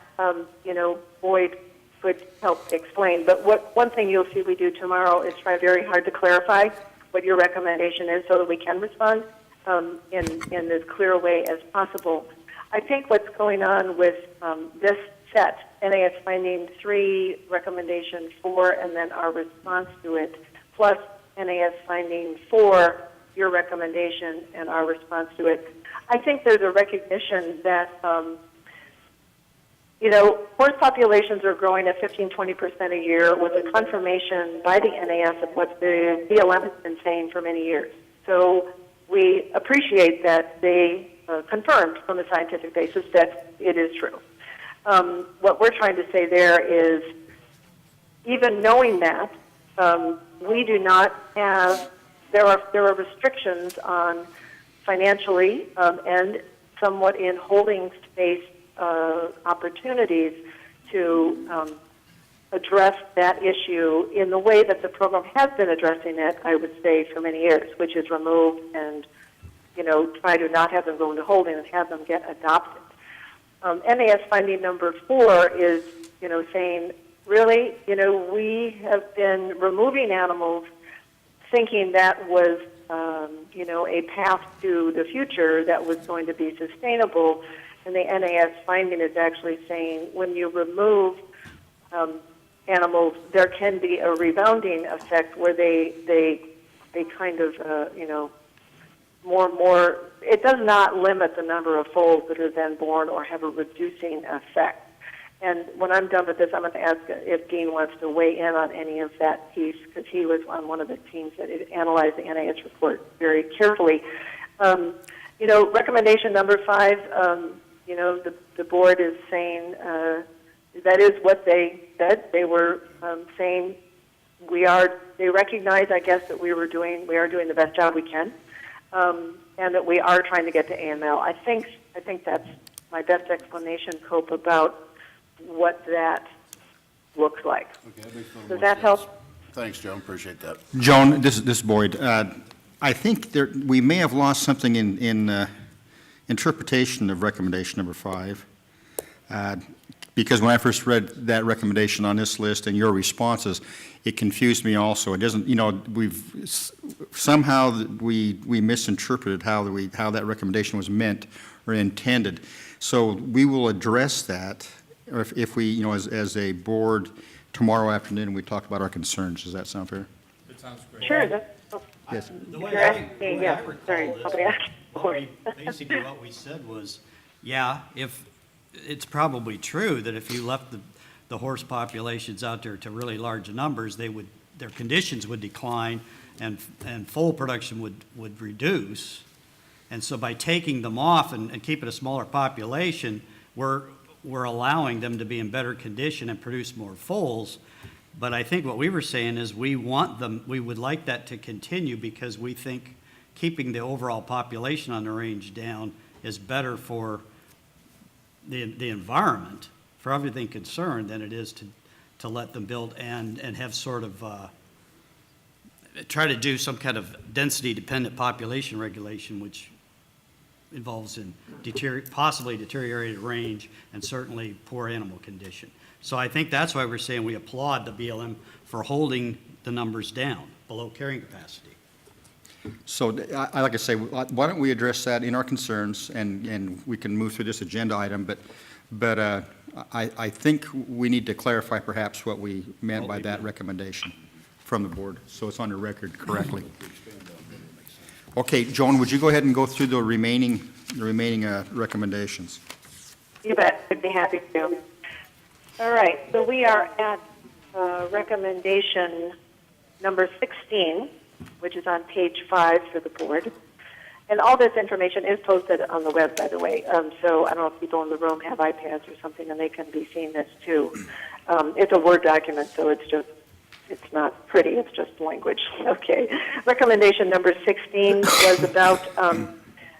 [SPEAKER 15] Boyd could help explain. But one thing you'll see we do tomorrow is try very hard to clarify what your recommendation is so that we can respond in as clear a way as possible. I think what's going on with this set, NAS finding 3, recommendation 4, and then our response to it, plus NAS finding 4, your recommendation, and our response to it, I think there's a recognition that, horse populations are growing at 15-20% a year with a confirmation by the NAS of what the BLM has been saying for many years. So we appreciate that they confirmed from a scientific basis that it is true. What we're trying to say there is, even knowing that, we do not have, there are restrictions on financially and somewhat in holding space opportunities to address that issue in the way that the program has been addressing it, I would say, for many years, which is remove and, try to not have them go into holding and have them get adopted. NAS finding number 4 is, saying, really, we have been removing animals thinking that was, a path to the future that was going to be sustainable. And the NAS finding is actually saying when you remove animals, there can be a rebounding effect where they kind of, more, it does not limit the number of foals that are then born or have a reducing effect. And when I'm done with this, I'm going to ask if Dean wants to weigh in on any of that piece, because he was on one of the teams that analyzed the NAS report very carefully. Recommendation number 5, the board is saying that is what they said. They were saying they recognize, I guess, that we are doing the best job we can. And that we are trying to get to AML. I think that's my best explanation, Cope, about what that looks like.
[SPEAKER 3] Okay, that makes a little
[SPEAKER 15] Does
[SPEAKER 3] more
[SPEAKER 15] that
[SPEAKER 3] sense.
[SPEAKER 15] help?
[SPEAKER 3] Thanks, Joan. Appreciate that.
[SPEAKER 1] Joan, this is Boyd. I think we may have lost something in interpretation of recommendation number 5. Because when I first read that recommendation on this list and your responses, it confused me also. It doesn't, we misinterpreted how that recommendation was meant or intended. So we will address that, or if we, as a board, tomorrow afternoon, we talk about our concerns. Does that sound fair?
[SPEAKER 5] That sounds great.
[SPEAKER 15] Sure, that's,
[SPEAKER 1] Yes.
[SPEAKER 8] The
[SPEAKER 15] You're
[SPEAKER 8] way
[SPEAKER 15] asking
[SPEAKER 8] the
[SPEAKER 15] me,
[SPEAKER 8] way
[SPEAKER 15] yes.
[SPEAKER 8] I recall
[SPEAKER 15] Sorry,
[SPEAKER 8] this,
[SPEAKER 15] somebody asked.
[SPEAKER 8] basically what we said was, yeah, if, it's probably true that if you left the horse populations out there to really large numbers, their conditions would decline and foal production would reduce. And so by taking them off and keeping a smaller population, we're allowing them to be in better condition and produce more foals. But I think what we were saying is we would like that to continue because we think keeping the overall population on the range down is better for the environment, for everything concerned, than it is to let them build and have sort of try to do some kind of density-dependent population regulation, which involves in possibly deteriorated range and certainly poor animal condition. So I think that's why we're saying we applaud the BLM for holding the numbers down below carrying capacity.
[SPEAKER 1] So I like to say, why don't we address that in our concerns, and we can move through this agenda item, but I think we need to clarify perhaps what we meant by that recommendation from the board, so it's on the record correctly. Okay, Joan, would you go ahead and go through the remaining recommendations?
[SPEAKER 15] You bet, I'd be happy to. All right, so we are at recommendation number 16, which is on page 5 for the board. And all this information is posted on the web, by the way. So I don't know if people in the room have iPads or something, and they can be seeing this too. It's a Word document, so it's not pretty, it's just language. Okay. Recommendation number 16 was about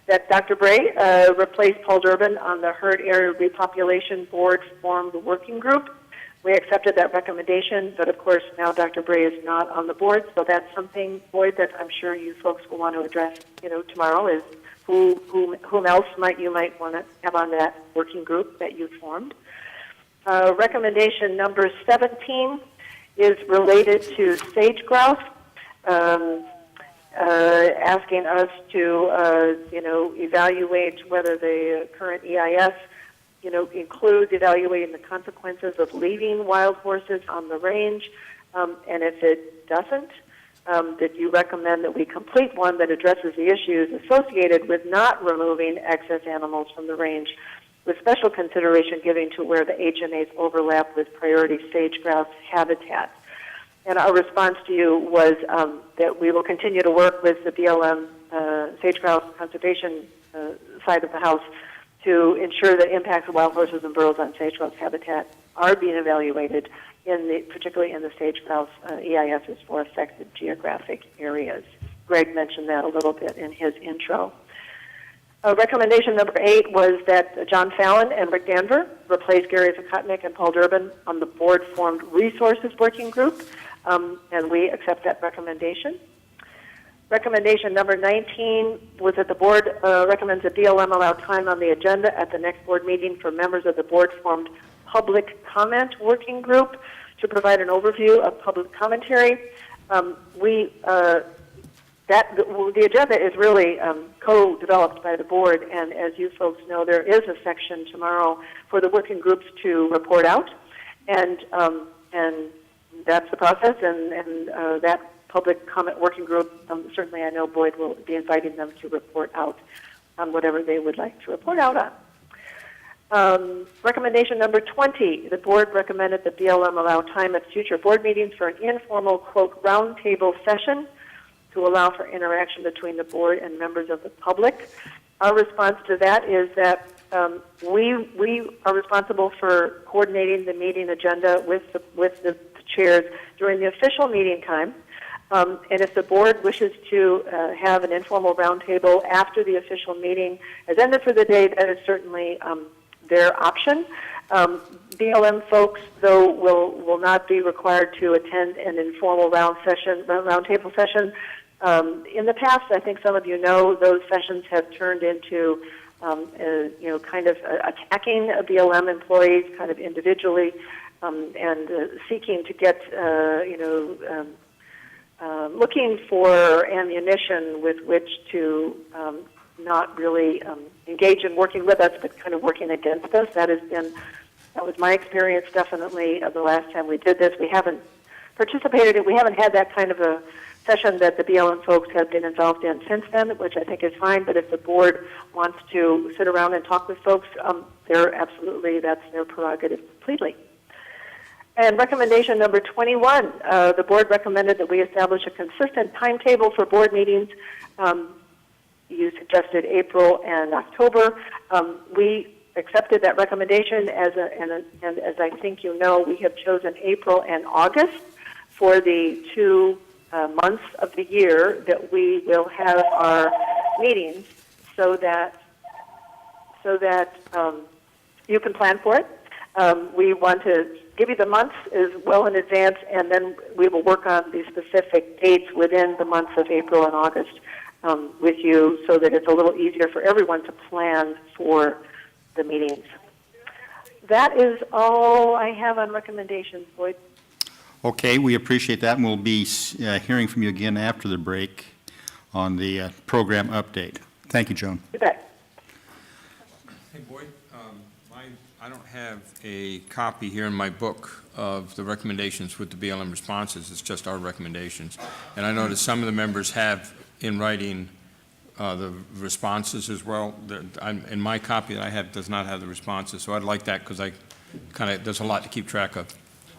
[SPEAKER 15] that Dr. Bray replaced Paul Durbin on the herd area repopulation board formed working group. We accepted that recommendation, but of course now Dr. Bray is not on the board, so that's something, Boyd, that I'm sure you folks will want to address, tomorrow is whom else you might want to have on that working group that you formed. Recommendation number 17 is related to sage grouse, asking us to, evaluate whether the current EIS, includes evaluating the consequences of leaving wild horses on the range, and if it doesn't, that you recommend that we complete one that addresses the issues associated with not removing excess animals from the range, with special consideration given to where the HMAs overlap with priority sage grouse habitat. And our response to you was that we will continue to work with the BLM sage grouse conservation side of the house to ensure that impacts of wild horses and burros on sage grouse habitat are being evaluated, particularly in the sage grouse EISs for affected geographic areas. Greg mentioned that a little bit in his intro. Recommendation number 8 was that John Fallon and Rick Danver replace Gary Zakotnik and Paul Durbin on the board-formed resources working group, and we accept that recommendation. Recommendation number 19 was that the board recommends that BLM allow time on the agenda at the next board meeting for members of the board-formed public comment working group to provide an overview of public commentary. The agenda is really co-developed by the board, and as you folks know, there is a section tomorrow for the working groups to report out, and that's the process, and that public comment working group, certainly I know Boyd will be inviting them to report out on whatever they would like to report out on. Recommendation number 20, the board recommended that BLM allow time at future board meetings for an informal, quote, roundtable session to allow for interaction between the board and members of the public. Our response to that is that we are responsible for coordinating the meeting agenda with the chairs during the official meeting time. And if the board wishes to have an informal roundtable after the official meeting has ended for the day, that is certainly their option. BLM folks, though, will not be required to attend an informal roundtable session. In the past, I think some of you know, those sessions have turned into, kind of attacking BLM employees kind of individually and seeking to get, looking for ammunition with which to not really engage in working with us, but kind of working against us. That has been That was my experience, definitely, of the last time we did this. We haven't participated, we haven't had that kind of a session that the BLM folks have been involved in since then, which I think is fine, but if the board wants to sit around and talk with folks, that's their prerogative completely. And recommendation number 21, the board recommended that we establish a consistent timetable for board meetings. You suggested April and October. We accepted that recommendation, and as I think you know, we have chosen April and August for the 2 months of the year that we will have our meetings, so that you can plan for it. We want to give you the months as well in advance, and then we will work on the specific dates within the months of April and August with you, so that it's a little easier for everyone to plan for the meetings. That is all I have on recommendations, Boyd.
[SPEAKER 1] Okay, we appreciate that, and we'll be hearing from you again after the break on the program update. Thank you, Joan.
[SPEAKER 15] You bet.
[SPEAKER 5] Hey, Boyd, I don't have a copy here in my book of the recommendations with the BLM responses. It's just our recommendations. And I noticed some of the members have in writing the responses as well. In my copy that I have does not have the responses, so I'd like that because there's a lot to keep track of.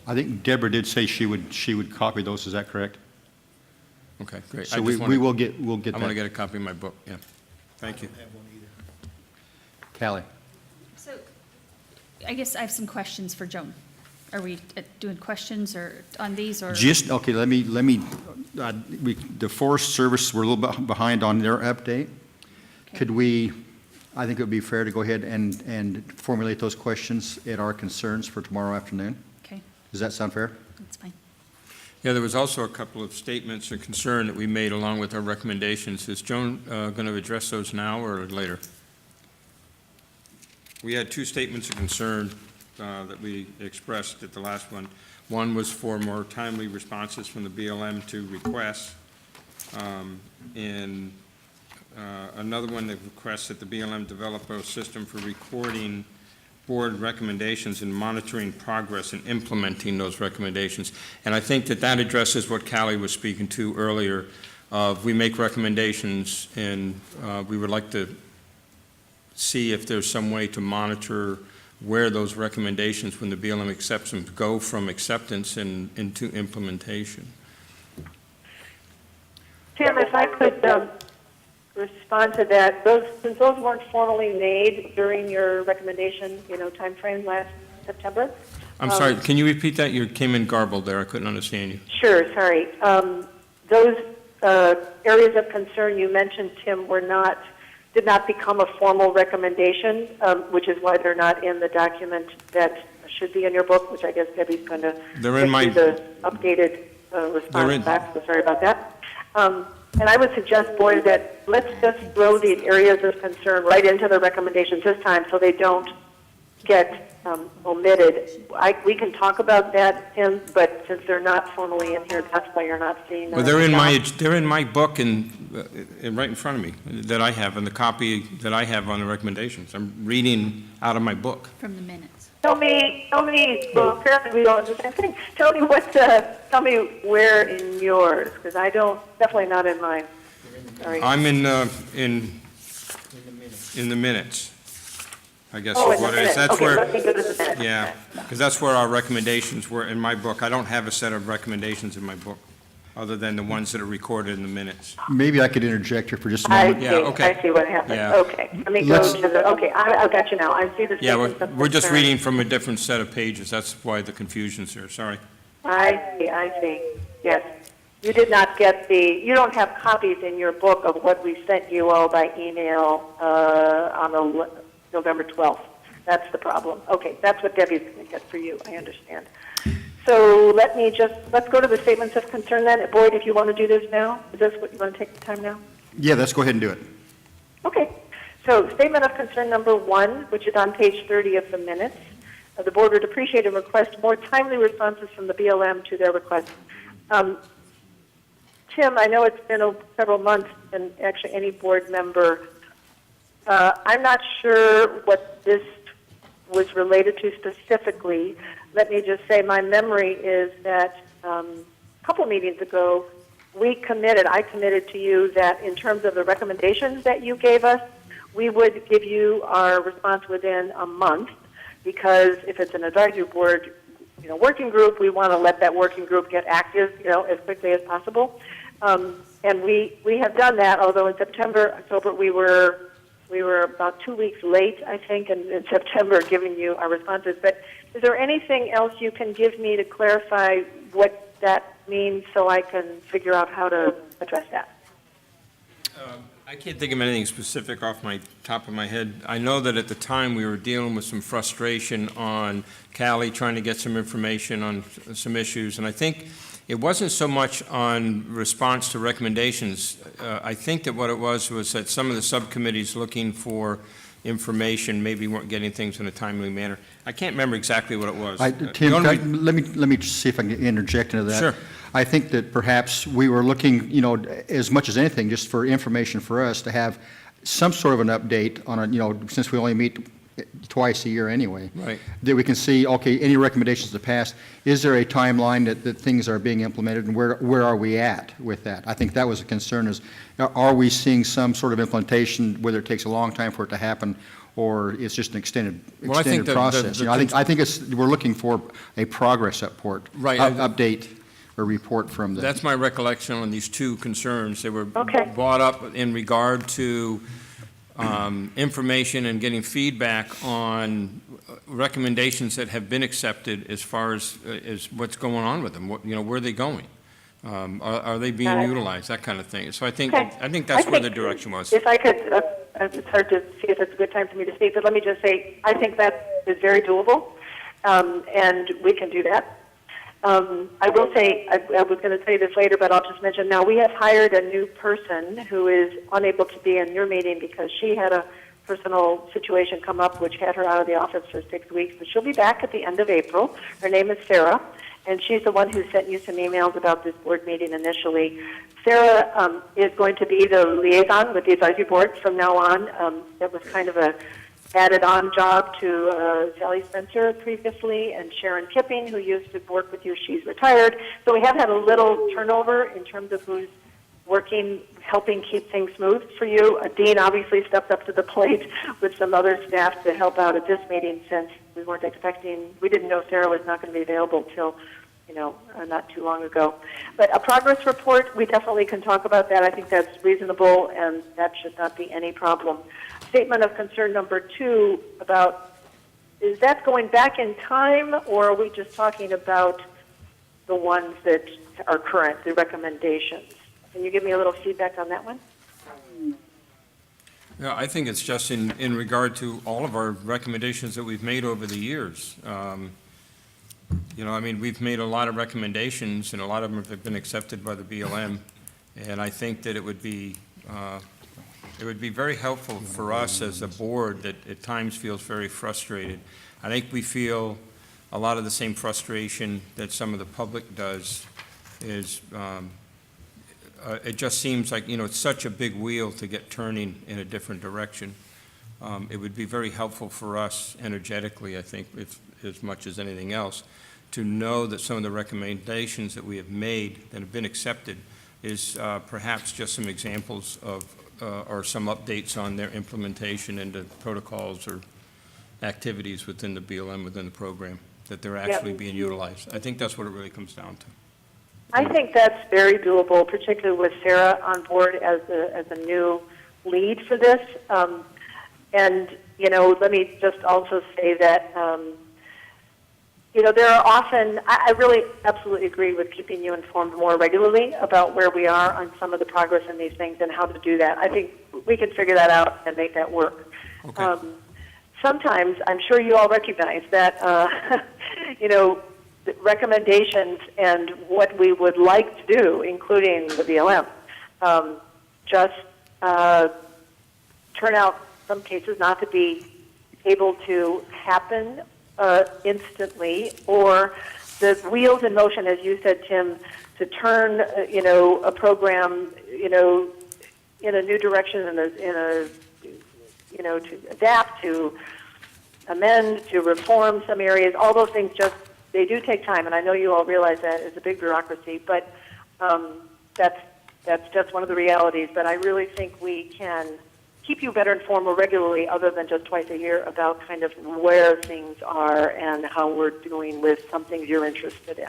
[SPEAKER 1] I think Deborah did say she would copy those. Is that correct?
[SPEAKER 5] Okay, great.
[SPEAKER 1] So we'll get that.
[SPEAKER 5] I'm going to get a copy of my book, yeah. Thank you.
[SPEAKER 1] Callie.
[SPEAKER 7] So I guess I have some questions for Joan. Are we doing questions or on these, or?
[SPEAKER 1] Okay, let me, the Forest Service, we're a little bit behind on their update.
[SPEAKER 7] Okay.
[SPEAKER 1] Could we, I think it would be fair to go ahead and formulate those questions at our concerns for tomorrow afternoon.
[SPEAKER 7] Okay,
[SPEAKER 1] Does that sound fair?
[SPEAKER 7] that's fine.
[SPEAKER 5] Yeah, there was also a couple of statements of concern that we made along with our recommendations. Is Joan going to address those now or later? We had 2 statements of concern that we expressed at the last one. One was for more timely responses from the BLM to requests, and another one that requests that the BLM develop a system for recording board recommendations and monitoring progress in implementing those recommendations. And I think that addresses what Callie was speaking to earlier. We make recommendations, and we would like to see if there's some way to monitor where those recommendations, when the BLM accepts them, go from acceptance and into implementation.
[SPEAKER 15] Tim, if I could respond to that, since those weren't formally made during your recommendation, time frame last September.
[SPEAKER 5] I'm sorry, can you repeat that? You came in garbled there. I couldn't understand you.
[SPEAKER 15] Sure, sorry. Those areas of concern you mentioned, Tim, did not become a formal recommendation, which is why they're not in the document that should be in your book, which I guess Debbie's going to give the updated response back, so sorry about that. And I would suggest, Boyd, that let's just throw these areas of concern right into the recommendations this time so they don't get omitted. We can talk about that, Tim, but since they're not formally in here, that's why you're not seeing them.
[SPEAKER 5] Well, they're in my book and right in front of me that I have, and the copy that I have on the recommendations. I'm reading out of my book.
[SPEAKER 7] From the minutes.
[SPEAKER 15] Tell me, well, apparently we don't do the same thing. Tell me where in yours, because definitely not in mine. Sorry.
[SPEAKER 5] I'm in the minutes. I guess
[SPEAKER 15] Oh,
[SPEAKER 5] is what it is. That's
[SPEAKER 15] okay,
[SPEAKER 5] where,
[SPEAKER 15] let me go to the minutes.
[SPEAKER 5] yeah, because that's where our recommendations were in my book. I don't have a set of recommendations in my book, other than the ones that are recorded in the minutes.
[SPEAKER 1] Maybe I could interject here for just a moment.
[SPEAKER 15] I see what happened.
[SPEAKER 5] Yeah.
[SPEAKER 15] Okay, let me go to the, okay, I've got you now. I see the
[SPEAKER 5] Yeah,
[SPEAKER 15] statements of
[SPEAKER 5] we're just
[SPEAKER 15] concern.
[SPEAKER 5] reading from a different set of pages. That's why the confusion's here. Sorry.
[SPEAKER 15] I see. Yes. You did not get you don't have copies in your book of what we sent you all by email on November 12th. That's the problem. Okay, that's what Debbie's going to get for you. I understand. So let's go to the statements of concern then. Boyd, if you want to do this now, is this what you want to take the time now?
[SPEAKER 1] Yeah, let's go ahead and do it.
[SPEAKER 15] Okay. So statement of concern number 1, which is on page 30 of the minutes. The board would appreciate and request more timely responses from the BLM to their requests. Tim, I know it's been several months, and actually any board member, I'm not sure what this was related to specifically, let me just say my memory is that a couple meetings ago, I committed to you that in terms of the recommendations that you gave us, we would give you our response within a month, because if it's an advisory board, working group, we want to let that working group get active, as quickly as possible. And we have done that, although in September, October, we were about 2 weeks late, I think, in September giving you our responses. But is there anything else you can give me to clarify what that means so I can figure out how to address that?
[SPEAKER 5] I can't think of anything specific off my top of my head. I know that at the time we were dealing with some frustration on Cali trying to get some information on some issues, and I think it wasn't so much on response to recommendations. I think that what it was that some of the subcommittees looking for information maybe weren't getting things in a timely manner. I can't remember exactly what it was.
[SPEAKER 1] Tim, let me see if I can interject into that.
[SPEAKER 5] Sure.
[SPEAKER 1] I think that perhaps we were looking, as much as anything, just for information for us to have some sort of an update on since we only meet twice a year anyway.
[SPEAKER 5] Right.
[SPEAKER 1] That we can see, okay, any recommendations to pass, is there a timeline that things are being implemented, and where are we at with that? I think that was a concern, is are we seeing some sort of implementation, whether it takes a long time for it to happen, or it's just an extended process? I think we're looking for a progress report,
[SPEAKER 5] Right.
[SPEAKER 1] Update or report from the.
[SPEAKER 5] That's my recollection on these two concerns. They were
[SPEAKER 15] Okay.
[SPEAKER 5] brought up in regard to information and getting feedback on recommendations that have been accepted as far as what's going on with them. Where are they going? Are they being utilized? That kind of thing. So I think that's where the direction was.
[SPEAKER 15] If I could, it's hard to see if it's a good time for me to speak, but let me just say, I think that is very doable, and we can do that. I will say, I was going to say this later, but I'll just mention now, we have hired a new person who is unable to be in your meeting because she had a personal situation come up which had her out of the office for 6 weeks, but she'll be back at the end of April. Her name is Sarah, and she's the one who sent you some emails about this board meeting initially. Sarah is going to be the liaison with the advisory board from now on. That was kind of a added-on job to Sally Spencer previously, and Sharon Kipping, who used to work with you. She's retired. So we have had a little turnover in terms of who's working, helping keep things smooth for you. Dean obviously stepped up to the plate with some other staff to help out at this meeting, since we didn't know Sarah was not going to be available till not too long ago. But a progress report, we definitely can talk about that. I think that's reasonable, and that should not be any problem. Statement of concern number 2 is that going back in time, or are we just talking about the ones that are current, the recommendations? Can you give me a little feedback on that one?
[SPEAKER 5] Yeah, I think it's just in regard to all of our recommendations that we've made over the years. We've made a lot of recommendations, and a lot of them have been accepted by the BLM, and I think that it would be very helpful for us as a board that at times feels very frustrated. I think we feel a lot of the same frustration that some of the public does. It just seems like, it's such a big wheel to get turning in a different direction. It would be very helpful for us energetically, I think, as much as anything else, to know that some of the recommendations that we have made that have been accepted is perhaps just some examples of or some updates on their implementation into protocols or activities within the BLM, within the program, that they're actually being utilized. I think that's what it really comes down to.
[SPEAKER 15] I think that's very doable, particularly with Sarah on board as a new lead for this. Let me just also say that, there are often, I really absolutely agree with keeping you informed more regularly about where we are on some of the progress in these things and how to do that. I think we can figure that out and make that work.
[SPEAKER 5] Okay.
[SPEAKER 15] Sometimes, I'm sure you all recognize that, the recommendations and what we would like to do, including the BLM, just turn out, some cases, not to be able to happen instantly, or the wheels in motion, as you said, Tim, to turn, a program, in a new direction, to adapt to amend, to reform some areas. All those things they do take time, and I know you all realize that it's a big bureaucracy, but that's just one of the realities. But I really think we can keep you better informed more regularly, other than just twice a year, about kind of where things are and how we're doing with some things you're interested in.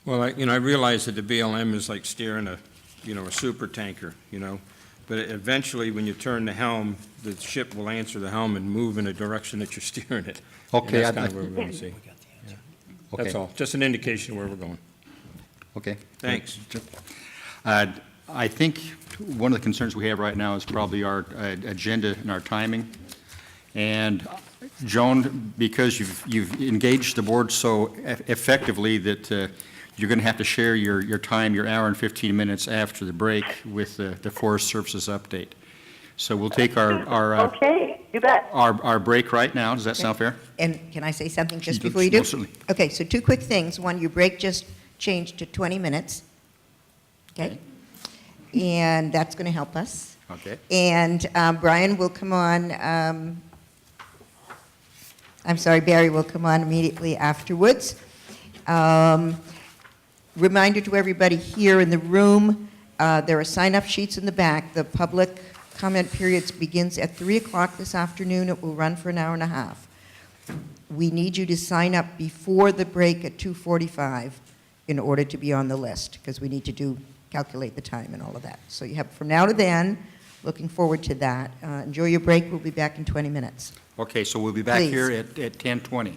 [SPEAKER 5] Well, I realize that the BLM is like steering a super tanker, but eventually, when you turn the helm, the ship will answer the helm and move in the direction that you're steering it.
[SPEAKER 1] Okay,
[SPEAKER 5] And that's kind of where we're going to see. Yeah. That's
[SPEAKER 1] Okay.
[SPEAKER 5] all, just an indication of where we're going.
[SPEAKER 1] Okay.
[SPEAKER 5] Thanks.
[SPEAKER 1] I think one of the concerns we have right now is probably our agenda and our timing. And Joan, because you've engaged the board so effectively that you're going to have to share your time, your hour and 15 minutes after the break with the Forest Services update. So we'll take our
[SPEAKER 15] Okay, you bet.
[SPEAKER 1] our break right now. Does that sound fair?
[SPEAKER 12] And can I say something just
[SPEAKER 1] You
[SPEAKER 12] before you do?
[SPEAKER 1] most certainly.
[SPEAKER 12] Okay, so two quick things. One, your break just changed to 20 minutes. Okay? And that's going to help us.
[SPEAKER 1] Okay.
[SPEAKER 12] And Brian will come on, Barry will come on immediately afterwards. Reminder to everybody here in the room, there are sign-up sheets in the back. The public comment periods begins at 3 o'clock this afternoon. It will run for an hour and a half. We need you to sign up before the break at 2:45 in order to be on the list, because we need to calculate the time and all of that. So you have from now to then. Looking forward to that. Enjoy your break. We'll be back in 20 minutes.
[SPEAKER 1] Okay, so we'll be back
[SPEAKER 12] Please.
[SPEAKER 1] here at 10:20.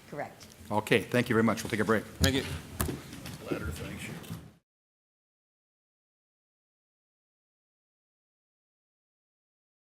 [SPEAKER 12] Correct.
[SPEAKER 1] Okay, thank you very much. We'll take a break.
[SPEAKER 5] Thank you.
[SPEAKER 3] Ladder thing.